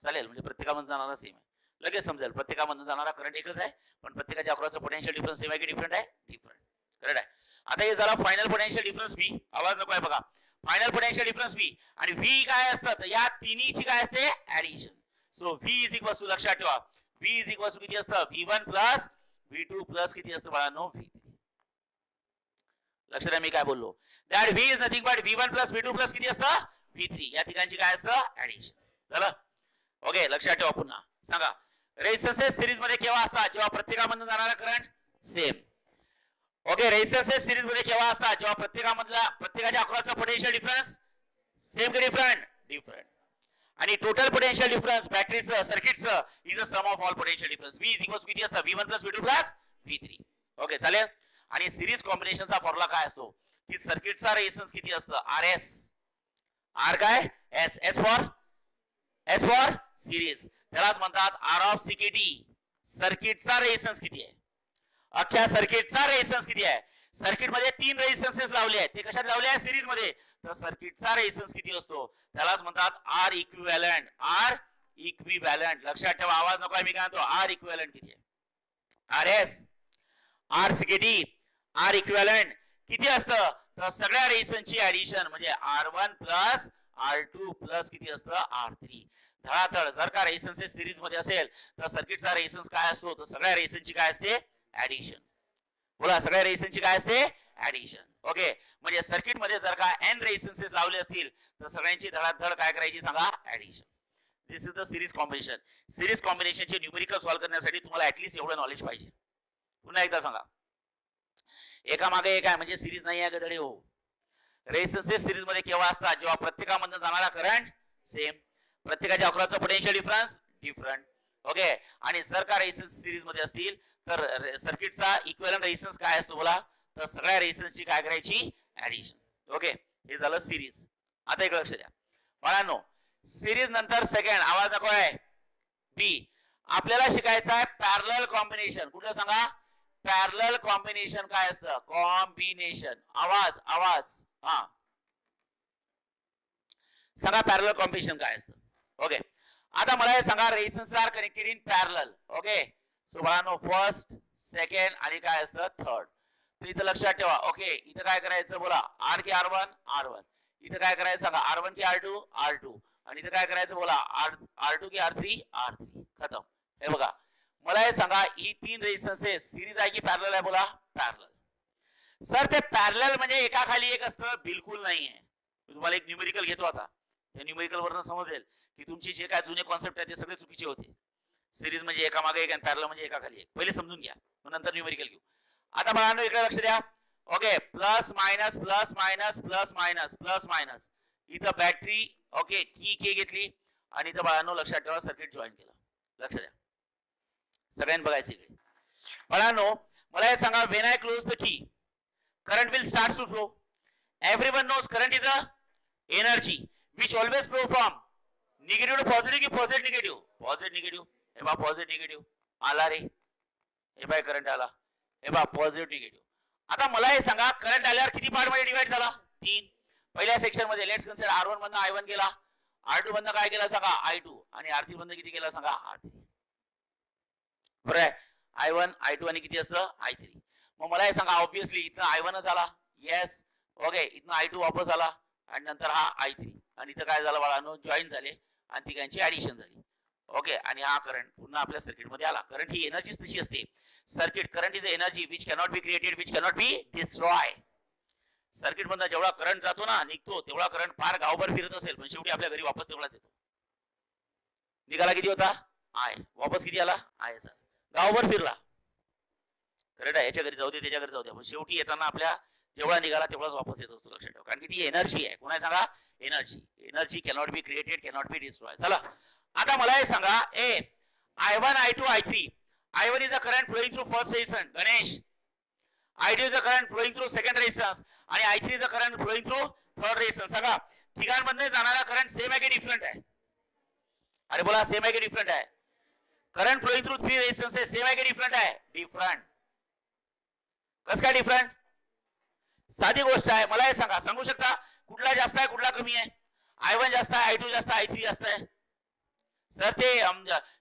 चालेल, म्हणजे प्रत्येकामधून जाणारा सेम आहे, लगेच समजेल. प्रत्येकामधून जाणारा करंट एकच आहे, पण प्रत्येकाच्या अक्रॉसचा पोटेन्शियल डिफरन्स सेम आहे की डिफरंट आहे? डिफरंट. करेक्ट आहे. आता हे झाला फायनल पोटेन्शियल डिफरन्स V. आवाज नको आहे बघा. फायनल पोटेन्शियल डिफरन्स V आणि V काय असतं? तर या तिन्हीची काय असते? Addition. So V is equal to, लक्षात ठेवा, V इज इक्वल टू किती असतं? V1 प्लस V2 प्लस किती असतं बाळांनो? V3. लक्षात आहे मी काय बोललो? That V is nothing but V1 plus V2 plus किती असतं? V3. या ठिकाणची काय असतं? ऍडिशन. झालं? ओके, लक्षात ठेवा. पुन्हा सांगा, रेझिस्टन्सेस सिरीज मध्ये केव्हा असतात? जेव्हा प्रत्येकामधून जाणारा current same. Okay, resistances series मध्ये केव्हा असतात? जेव्हा प्रत्येकाच्या अक्रॉसचा पोटेन्शियल डिफरन्स सेम की डिफरंट? डिफरंट. आणि टोटल पोटेन्शियल डिफरन्स बॅटरीचं सर्किटचं is a sum of all potential difference. V is equal to किती असतं? V1 plus V2 plus V3. Okay, चालेल. आणि सिरीज कॉम्बिनेशनचा फॉर्म्युला काय असतो? की सर्किटचा रेझिस्टन्स किती असतं? RS. R काय? S for series. त्यालाच म्हणतात R ऑफ CKT. सर्किटचा रेझिस्टन्स किती आहे? अख्ख्या सर्किटचा रेझिस्टन्स किती आहे? सर्किट मध्ये 3 रेझिस्टन्सेस लावले आहेत, ते कशात लावले आहेत? सिरीज मध्ये. तर सर्किटचा रेझिस्टन्स किती असतो? त्यालाच म्हणतात R इक्विव्हॅलंट. R equivalent. लक्षात ठेवा, आवाज नको आहे मी काय म्हणतो? R इक्विव्हॅलंट किती आहे? RS, R CKT, R equivalent किती असतं? तर सगळ्या रेझिस्टन्सची ऍडिशन म्हणजे R1 प्लस R2 प्लस किती असतं? R3. धडाधड. जर का रेझिस्टन्सेस सिरीज मध्ये असेल तर सर्किटचा रेझिस्टन्स काय असतो? तर सगळ्या रेझिस्टन्सची काय असते? ऍडिशन. बोला, सगळ्या रेझिस्टन्सची काय असते? ऍडिशन. ओके, म्हणजे सर्किट मध्ये जर का n रेझिस्टन्सेस लावले असतील तर सगळ्यांची धडाधड काय करायची सांगा? Addition. This is the series combination. Series कॉम्बिनेशनचे न्यूमेरिकल सॉल्व्ह करण्यासाठी तुम्हाला ऍटलीस्ट एवढं नॉलेज पाहिजे. पुन्हा एकदा सांगा, एका मागे एक आहे म्हणजे सिरीज नाही आहे गधडे हो. रेझिस्टन्सेस सिरीज मध्ये केव्हा असतात? जेव्हा प्रत्येकामधून जाणारा करंट सेम, प्रत्येकाच्या अक्रॉसचा पोटेन्शियल डिफरन्स डिफरंट. ओके, आणि जर का रेझिस्टन्स सिरीज मध्ये असतील तर सर्किटचा इक्विव्हॅलंट रेझिस्टन्स काय असतो बोला? तर सगळ्या रेझिस्टन्सची काय करायची? ऍडिशन. ओके, हे झालं सिरीज. आता एक लक्ष द्या बाळांनो, सिरीज नंतर सेकंड, आवाज नको आहे, B. आपल्याला शिकायचं आहे पॅरलल कॉम्बिनेशन. कुठलं सांगा? पॅरलल कॉम्बिनेशन काय असतं? कॉम्बिनेशन. आवाज हा सांगा, पॅरलल कॉम्बिनेशन काय असतं? ओके, आता मला हे सांगा, resistance are connected in parallel. Okay, so बाळांनो फर्स्ट, सेकंड आणि काय असतं? थर्ड. तर इथं लक्षात ठेवा. ओके, इथं काय करायचं बोला? R की R1? R1. इथं काय करायचं सांगा? R1 की R2? R2. आणि इथं काय करायचं बोला? R2 की R3? R3. खतम. हे बघा, मला हे सांगा, ही 3 रेझिस्टन्सेस सिरीज आहे की पॅरलल आहे बोला? पॅरलल. सर ते पॅरलल म्हणजे एका खाली एक असतं? बिलकुल नाहीये. मी तुम्हाला एक न्यूमेरिकल घेतो आता, त्या न्यूमेरिकल वरून समजेल की तुमचे जे काय जुने कॉन्सेप्ट आहेत ते सगळे चुकीचे होते. सिरीज म्हणजे एका मागे एक आणि पॅरलल म्हणजे एका खाली एक. पहिले समजून घ्या, मग नंतर न्यूमेरिकल घेऊ. आता बाळांनो इकडे लक्ष द्या. Okay, plus minus plus minus plus minus plus minus. इथं बॅटरी ओके की घेतली आणि इथं बाळांनो लक्षात ठेवा सर्किट जॉईन केलं. लक्ष द्या, सगळ्यांनी बघायचं इकडे. बाळांनो मला हे सांगा, when I close the key current will start to flow. Everyone knows current is a energy which always flow from negative to positive की positive negative? Positive negative. हे बा positive negative आला रे. हे बाय करंट आला. हे बा positive negative. आता मला हे सांगा, करंट आल्यावर किती पार्ट मध्ये डिवाइड झाला? 3. पहिल्या सेक्शन मध्ये लेट्स कन्सिडर R1 मधनं I1 गेला, R2 मधनं काय केला सांगा? I2, आणि R3 मधनं किती गेला सांगा? R3. बरोबर आहे? I1 I2 आणि किती असतं? I3. मग मला हे सांगा, ऑब्वियसली इथं I1 झाला. येस. ओके, इथनं I2 वापस आला आणि नंतर हा I3 आणि इथं काय झालं बाळांनो? जॉईन झाले आणि तिघांची ऍडिशन झाली. ओके, आणि हा करंट पुन्हा आपल्या सर्किट मध्ये आला. करंट ही एनर्जी तशी असते. Circuit current is energy which cannot be created, which cannot be destroy. Circuit मधनं जेवढा करंट जातो ना, निघतो तेवढा करंट फार गावभर फिरत असेल पण शेवटी आपल्या घरी वापस तेवढाच येतो. निघाला किती होता? I. वापस किती आला? I चा. गावभर फिरला. करेक्ट आहे. याच्या घरी जाऊ दे, त्याच्या घरी जाऊ दे, पण शेवटी येताना आपल्या जेवढा निघाला तेवढाच वापस येत असतो, लक्षात ठेवा, कारण की ती एनर्जी आहे. कोणा सांगा? Energy cannot be created, cannot be destroy. चला आता मला हे सांगा, ए I1 I2 I3. I1 is the current flowing through first resistance, Ganesh. I2 is the current flowing through second resistance आणि I3 is the current flowing through third resistance. सांगा ठिकाणमध्ये जाणारा current same आहे की डिफरंट आहे? अरे बोला, same आहे की डिफरंट आहे? Current flowing through three resistance same आहे की डिफरंट आहे? डिफरंट. कसं काय डिफरंट? साधी गोष्ट आहे. मला हे सांगा, सांगू शकता कुठला जास्त आहे कुठला कमी आहे? I1 जास्त आहे, I2 जास्त आहे, I3 जास्त आहे? सर ते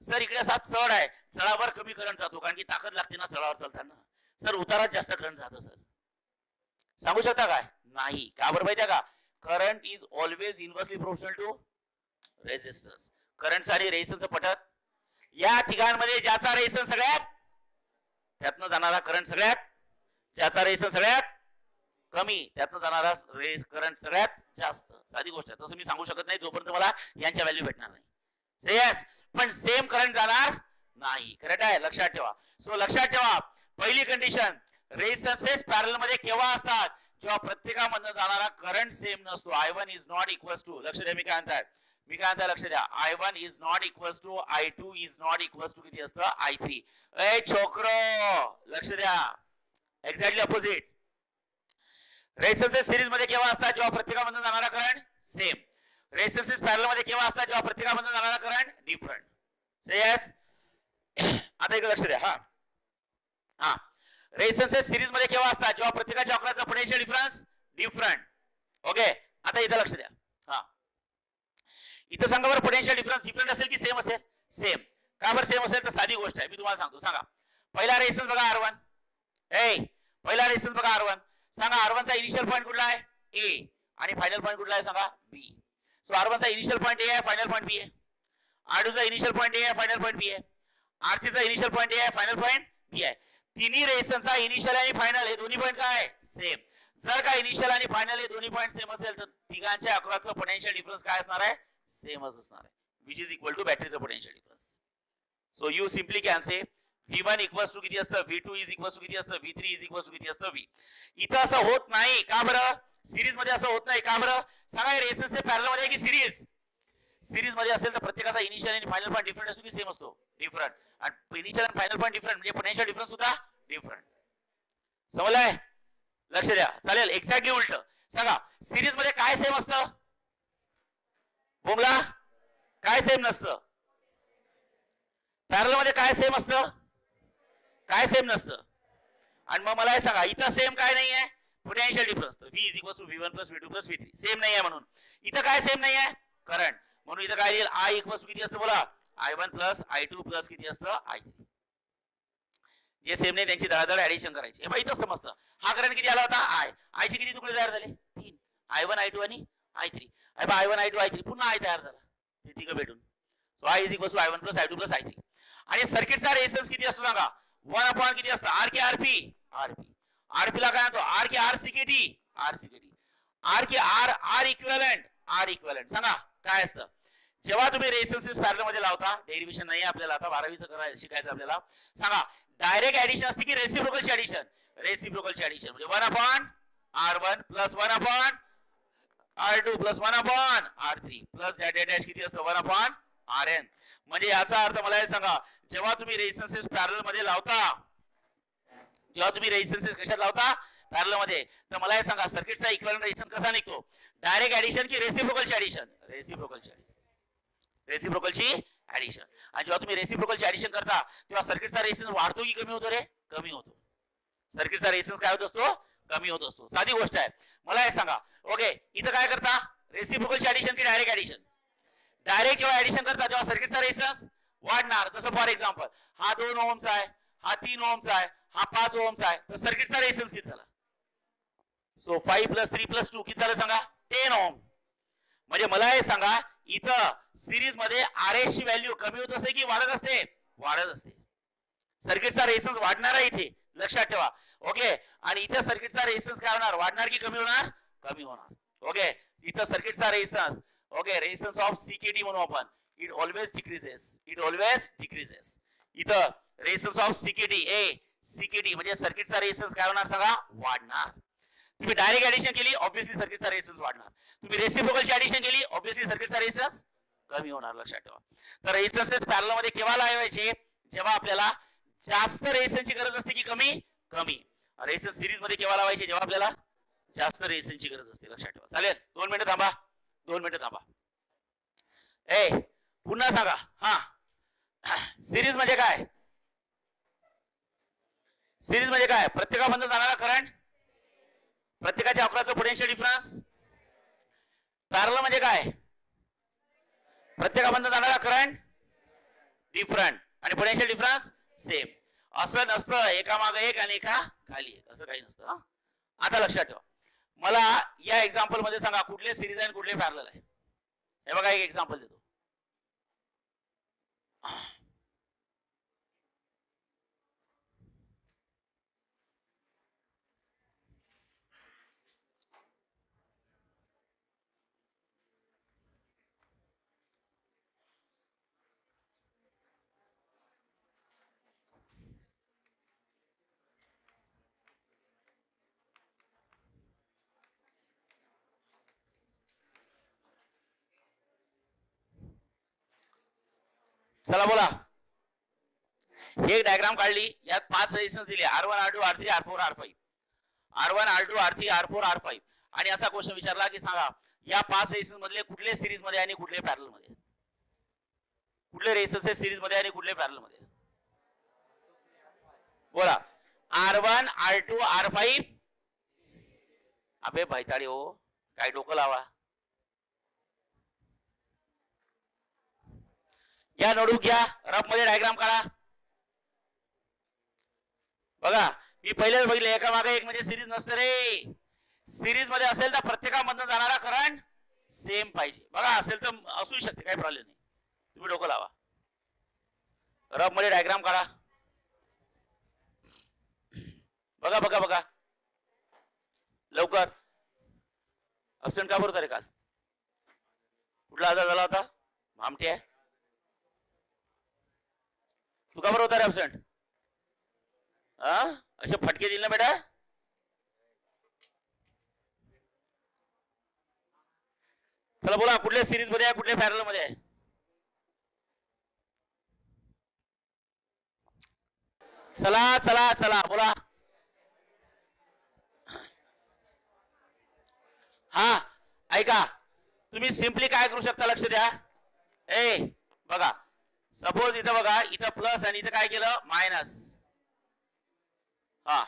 सर इकडे असा चढ आहे, चढावर कमी करंट जातो कारण की ताकद लागते ना चढावर चालताना. सर उतारात जास्त करंट जातं. सर सांगू शकता काय? नाही. का बरं माहिती आहे का? Current is always inversely proportional to resistance. Current आणि रेजिस्टन्सचं पटत या ठिकाणमध्ये ज्याचा रेजिस्टन्स सगळ्यात, त्यातनं जाणारा करंट सगळ्यात, ज्याचा रेजिस्टन्स सगळ्यात कमी, त्यातनं जाणारा करंट सगळ्यात जास्त. साधी गोष्ट आहे. तसं मी सांगू शकत नाही जोपर्यंत मला यांच्या व्हॅल्यू भेटणार नाही. येस, पण सेम करंट जाणार नाही. करेक्ट आहे, लक्षात ठेवा. सो लक्षात ठेवा, पहिली कंडिशन, रेजिस्टन्सेस पॅरलल मध्ये केव्हा असतात? जेव्हा प्रत्येकामधून जाणारा करंट सेम नसतो. I1 is not equals to, लक्ष द्या मी काय म्हणताय, लक्ष द्या, I1 is not equals to I2 is not equals to किती असतं? I3. ए छोकरो लक्ष द्या, एक्झॅक्टली अपोजिट. रेजिस्टन्सेस सिरीज मध्ये केव्हा असतात? जेव्हा प्रत्येकामधून जाणारा करंट सेम. रेजिस्टन्सेस पॅरलल मध्ये केव्हा असतात? जेव्हा प्रत्येकामधून जाणारा करंट डिफरंट. से यस. आता एक लक्ष द्या. हा, रेजिस्टन्सेस सिरीज मध्ये केव्हा असतात? जेव्हा प्रत्येकाच्या अक्रॉसचा पोटेन्शियल डिफरन्स डिफरंट. ओके, आता इथं लक्ष द्या. हा, इथं सांगा बरं, पोटेन्शियल डिफरन्स डिफरंट असेल की सेम असेल? सेम. का बरं सेम असेल? तर साधी गोष्ट आहे, मी तुम्हाला सांगतो. सांगा पहिला रेजिस्टन्स बघा R1. पहिला रेजिस्टन्स बघा R1. सांगा R1 चा इनिशियल पॉइंट कुठला आहे? A आणि फायनल पॉइंट कुठला आहे? सांगा B. सो R1 चा इनिशियल पॉइंट A आहे, फायनल पॉइंट B आहे. R2 चा इनिशियल पॉइंट A आहे, फायनल पॉइंट B आहे. R3 चा इनिशियल पॉइंट A आहे, फायनल पॉइंट B आहे. तिन्ही रेजिस्टन्सचा इनिशियल आणि फायनल हे दोन्ही पॉइंट काय सेम. जर का इनिशियल आणि फायनल हे दोन्ही पॉइंट सेम असेल तर तिघांच्या अक्रॉसचा पोटेन्शियल डिफरन्स काय असणार आहे? सेमच असणार आहे, विच इज इक्वल टू बॅटरीचा potential difference. So you simply can say V1 equals to किती असतं? V2 इज इक्वल्स टू किती असतं? V3 इज इक्वल्स टू किती असतं? V. इथं असं होत नाही. का बरं? सिरीज मध्ये असं होत नाही. का बरं? सांगा, रेजिस्टन्स हे पॅरलल मध्ये आहे की सिरीज? सिरीज मध्ये असेल तर प्रत्येकाचा इनिशियल आणि फायनल पॉइंट डिफरंट असतो की सेम असतो? डिफरंट. आणि इनिशियल आणि फायनल पॉइंट डिफरंट म्हणजे पोटेन्शियल डिफरन्स सुद्धा डिफरंट. समजलंय? लक्ष द्या. चालेल, एक्झॅक्टली उलट सांगा, सिरीज मध्ये काय सेम असतं? बोमला काय सेम नसतं? पॅरलल मध्ये काय सेम असतं? काय सेम नसतं? आणि मग मला हे सांगा, इथं सेम काय नाही आहे? Potential difference. V is equal to V1 plus V2 plus V3 same नाही आहे. म्हणून इथं काय सेम नाही आहे? करंट. म्हणून इथं काय येईल? I इक्वल टू किती असतं? बोला, I1 प्लस I2 प्लस किती असतं? I3. जे सेम नाही त्यांची दळदळ ऍडिशन करायची. हे इथं समजतं. हा करंट किती आला होता? I चे किती तुकडे तयार झाले? 3. I1 I2 आणि I3. I1 I2 I3 पुन्हा I तयार झाला, ते तिघं भेटून. So I is equal to I1 plus I2 plus I3. आणि सर्किटचा रेजिस्टन्स किती असतो सांगा? 1 अपॉन किती असतं? R के RP. RP ला काय म्हणतो? R के RCKT. R के R इक्विव्हॅलेंट. सांगा काय असतं? जेव्हा तुम्ही रेजिस्टन्सेस पॅरलल मध्ये लावता, डेरिव्हेशन नाही आपल्याला आता, 12वीचं करायचं शिकायचं आपल्याला. सांगा डायरेक्ट ऍडिशन असते की रेसिप्रोकलची ऍडिशन? रेसिप्रोकलची ऍडिशन म्हणजे 1 upon R1 plus 1 upon R2 plus 1 upon R3 plus dash किती असतं? 1 अपॉन Rn. म्हणजे याचा अर्थ मला हे सांगा, जेव्हा तुम्ही रेजिस्टन्सेस पॅरलल मध्ये लावता, जेव्हा तुम्ही रेजिस्टन्सेस कशात लावता? पॅरलल मध्ये, तर मला हे सांगा सर्किटचा इक्विव्हॅलेंट रेजिस्टन्स कसा निघतो? डायरेक्ट ऍडिशन की रेसिप्रोकलची ऍडिशन? रेसिप्रोकलची ऍडिशन. आणि जेव्हा तुम्ही रेसिप्रोकलची ऍडिशन करता तेव्हा सर्किटचा रेजिस्टन्स वाढतो की कमी होतो रे? कमी होतो. सर्किटचा रेजिस्टन्स काय होत असतो? कमी होत असतो. साधी गोष्ट आहे. मला हे सांगा, ओके, इथं काय करता? रेसिप्रोकलची ऍडिशन की डायरेक्ट ऍडिशन? डायरेक्ट जेव्हा ऍडिशन करता तेव्हा सर्किटचा रेजिस्टन्स वाढणार. जसं फॉर एक्झाम्पल हा 2 ओहमचा आहे, हा 3 ओहमचा आहे, हा 5 ओहमचा आहे, तर सर्किटचा रेजिस्टन्स किती झाला? सो 5 प्लस 3 प्लस 2 किती झालं सांगा? 10 ओहम. म्हणजे मला हे सांगा, इथं सिरीज मध्ये RS ची व्हॅल्यू कमी होत असते की वाढत असते? वाढत असते. सर्किटचा रेजिस्टन्स वाढणार आहे इथे, लक्षात ठेवा. ओके, आणि इथे सर्किटचा रेजिस्टन्स काय होणार? वाढणार की कमी होणार? कमी होणार. ओके, इथं सर्किटचा resistance, okay, resistance of CKT म्हणू आपण, इट ऑलवेज डिक्रीजेस. इथं रेजिस्टन्स ऑफ CKT म्हणजे सर्किटचा रेजिस्टन्स काय होणार सांगा? वाढणार. तुम्ही डायरेक्ट ऍडिशन केली ऑब्विसली सर्किटचा रेझिस्टन्स वाढणार. तुम्ही रेसिप्रोकलची ऍडिशन केली ऑब्विसली सर्किटचा रेझिस्टन्स कमी होणार. लक्षात ठेवा. तर रेझिस्टन्सेस पॅरलल मध्ये केव्हा लावायचे? जेव्हा आपल्याला जास्त रेझिस्टन्सची गरज असते की कमी? कमी. रेझिस्टन्स सिरीज मध्ये केव्हा लावायचे? जेव्हा आपल्याला जास्त रेझिस्टन्सची गरज असते. लक्षात ठेवा. चालेल? 2 मिनिटं थांबा. 2 मिनिटं थांबा. पुन्हा सांगा. हा, सिरीज म्हणजे काय? सिरीज म्हणजे काय? प्रत्येकामधून जाणारा करंट, प्रत्येकाच्या अक्रॉसचा पोटेन्शियल डिफरन्स. पॅरलल म्हणजे काय? प्रत्येकामधून जाणारा करंट डिफरंट आणि पोटेन्शियल डिफरन्स सेम. असं नसतं एका मागे एक आणि एका खाली एक, असं काही नसतं. आता लक्षात ठेवा. मला या एक्झाम्पल मध्ये सांगा कुठले सिरीज आहे आणि कुठले पॅरलल आहे. हे बघा एक एक्झाम्पल देतो. चला बोला. हे डायग्राम काढली. यात 5 रेझिस्टन्स दिले R1 R2 R3 R4 R5. R1 R2 R3 R4 R5 आणि असा क्वेश्चन विचारला की सांगा या 5 रेझिस्टन्स मधले कुठले सिरीज मध्ये आणि कुठले पॅरलल मध्ये? कुठले रेझिस्टन्स सिरीज मध्ये आणि कुठले पॅरलल मध्ये? बोला. R1 R2 R5. अबे भाईताडी हो, काय डोकं लावा. घ्या नोटबुक घ्या. रफ मध्ये डायग्राम काढा. बघा मी पहिलेच बघितले एका मागे एक म्हणजे सिरीज नसते रे. सिरीज मध्ये असेल तर प्रत्येकामधून जाणारा करंट सेम पाहिजे. बघा असेल तर असू शकते, काही प्रॉब्लेम नाही. तुम्ही डोकं लावा. रफ मध्ये डायग्राम काढा. बघा बघा बघा लवकर. अब्सेंट का बरोबर रे काल? कुठला आजार झाला होता? भामटे आहे. तू का बरोबर होता रे अब्सेंट? असे फटके दिले ना बेटा. चला बोला कुठल्या सिरीज मध्ये आहे कुठल्या पॅरलल मध्ये आहे? चला चला चला बोला. हा ऐका तुम्ही सिंपली काय करू शकता लक्ष द्या. बघा सपोज इथं बघा इथं प्लस आणि इथं काय केलं मायनस. हा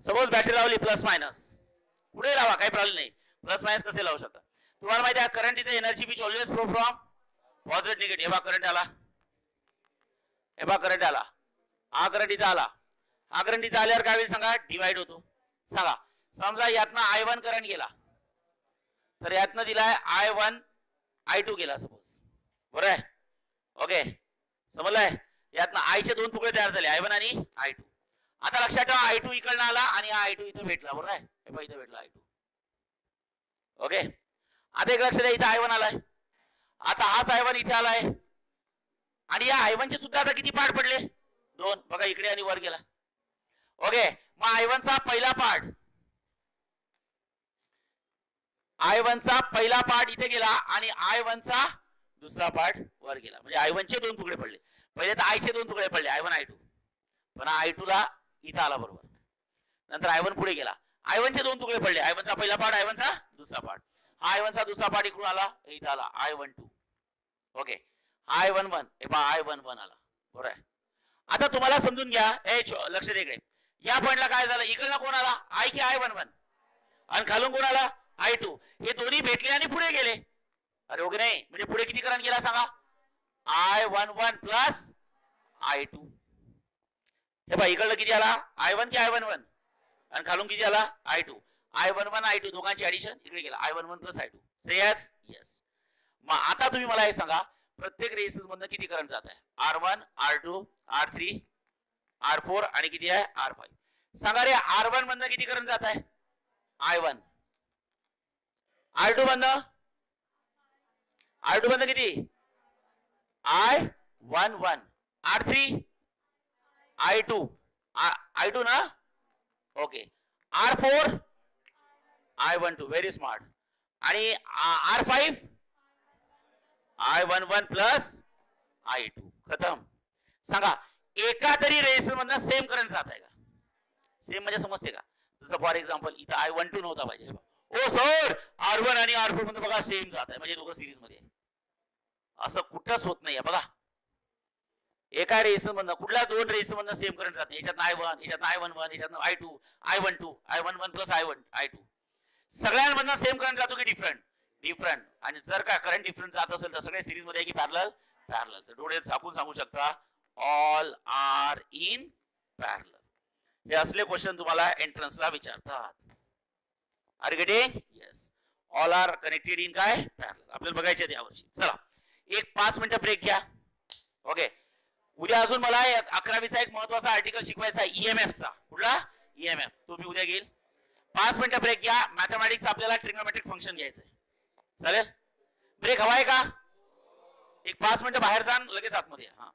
सपोज बॅटरी लावली प्लस मायनस. पुढे लावा काही प्रॉब्लेम नाही. प्लस मायनस कसे लावू शकता? तुम्हाला माहिती आहे current is energy which always flow from positive negative. हे बघा करंट आला. हे बघा करंट आला. हा करंट इथं आला. हा करंट इथं आल्यावर काय होईल सांगा? डिवाइड होतो. सांगा समजा यातनं I1 करंट गेला तर यातनं दिलाय I1 I2 गेला सपोज. बरोबर आहे? ओके समजलंय? यातनं I चे 2 तुकडे तयार झाले I1 आणि I2. आता लक्षात ठेवा I2 इकडनं आला आणि हा I2 इथं भेटला. बरोबर आहे? हे बघा इथं भेटला I2. ओके आता एक लक्ष द्या इथं I1 आलाय. आता हाच I1 इथे आलाय आणि या I1 चे सुद्धा आता किती पार्ट पडले? 2. बघा इकडे आणि वर गेला. ओके मग I1 चा पहिला पार्ट इथे गेला आणि I1 चा दुसरा पार्ट वर गेला. म्हणजे I1 चे 2 तुकडे पडले. पहिले तर I चे 2 तुकडे पडले I1 I2. पण I2 ला इथं आला बरोबर. नंतर I1 पुढे गेला. I1 चे 2 तुकडे पडले. I1 चा पहिला पार्ट I1 चा दुसरा पार्ट. हा I1 चा दुसरा पार्ट इकडून आला इथं आला I12. ओके I11 हे पहा I11 आला. बरोबर आहे? आता तुम्हाला समजून घ्या. लक्ष दे इकडे. या पॉइंटला काय झालं? इकडनं कोण आला? I की I11 आणि खालून कोण आला? I2. हे दोन्ही भेटले आणि पुढे गेले. अरे ओके नाही म्हणजे पुढे किती करंट गेला सांगा? I11 plus I2. हे बघा इकडलं किती आला? I1 की I11 आणि खालून किती आला? I2. I11 I2 दोघांची ऍडिशन इकडे गेला I11 प्लस I2. से यस यस. मग आता तुम्ही मला हे सांगा प्रत्येक रेझिस्टन्स मधनं किती करंट जात आहे? R1 R2 R3 R4 आणि किती आहे? R5. सांगा रे R1 मधनं किती करंट जात आहे? I1. R2 मधनं किती? I11. R3 I2 ना. Okay R4 I12 very smart. आणि R5 I11 प्लस I2 खतम. सांगा एका तरी रेझिस्टर मधनं सेम करंट जात आहे का? सेम म्हणजे समजते का? जसं फॉर एक्झाम्पल इथं I12 नव्हता पाहिजे. ओ सर R1 आणि R4 मध्ये बघा सेम जात आहे म्हणजे दोघं सिरीज मध्ये. असं कुठंच होत नाहीये बघा. एका रेझिस्टर मधनं कुठल्या दोन रेझिस्टर मधनं सेम करंट जाते. याच्यात I1 याच्यात I11 याच्यात I2 I12 I11 plus I2 सगळ्यांमधनं same current जातो की डिफरंट? डिफरंट. आणि जर का करंट डिफरंट जात असेल तर सगळे सिरीज मध्ये की पॅरलल? पॅरलल. तर डोळे झाकून सांगू शकता ऑल आर इन पॅरलल. हे असले क्वेश्चन तुम्हाला एंट्रन्सला विचारतात. Are getting? Yes. All are connected in काय? पॅरलल. आपल्याला बघायचे या वर्षी. चला एक 5 मिनिटं ब्रेक घ्या. ओके. उद्या अजून मला 11वीचा एक महत्वाचा आर्टिकल शिकवायचा आहे ईएमएफचा. कुठला? ईएमएफ. तो मी उद्या घेईल. 5 मिनिटं ब्रेक घ्या. मॅथमॅटिक्स आपल्याला ट्रिग्नोमेट्रिक फंक्शन घ्यायचंय. चालेल? ब्रेक हवाय का? एक 5 मिनिटं बाहेर जा लगेच आतमध्ये या.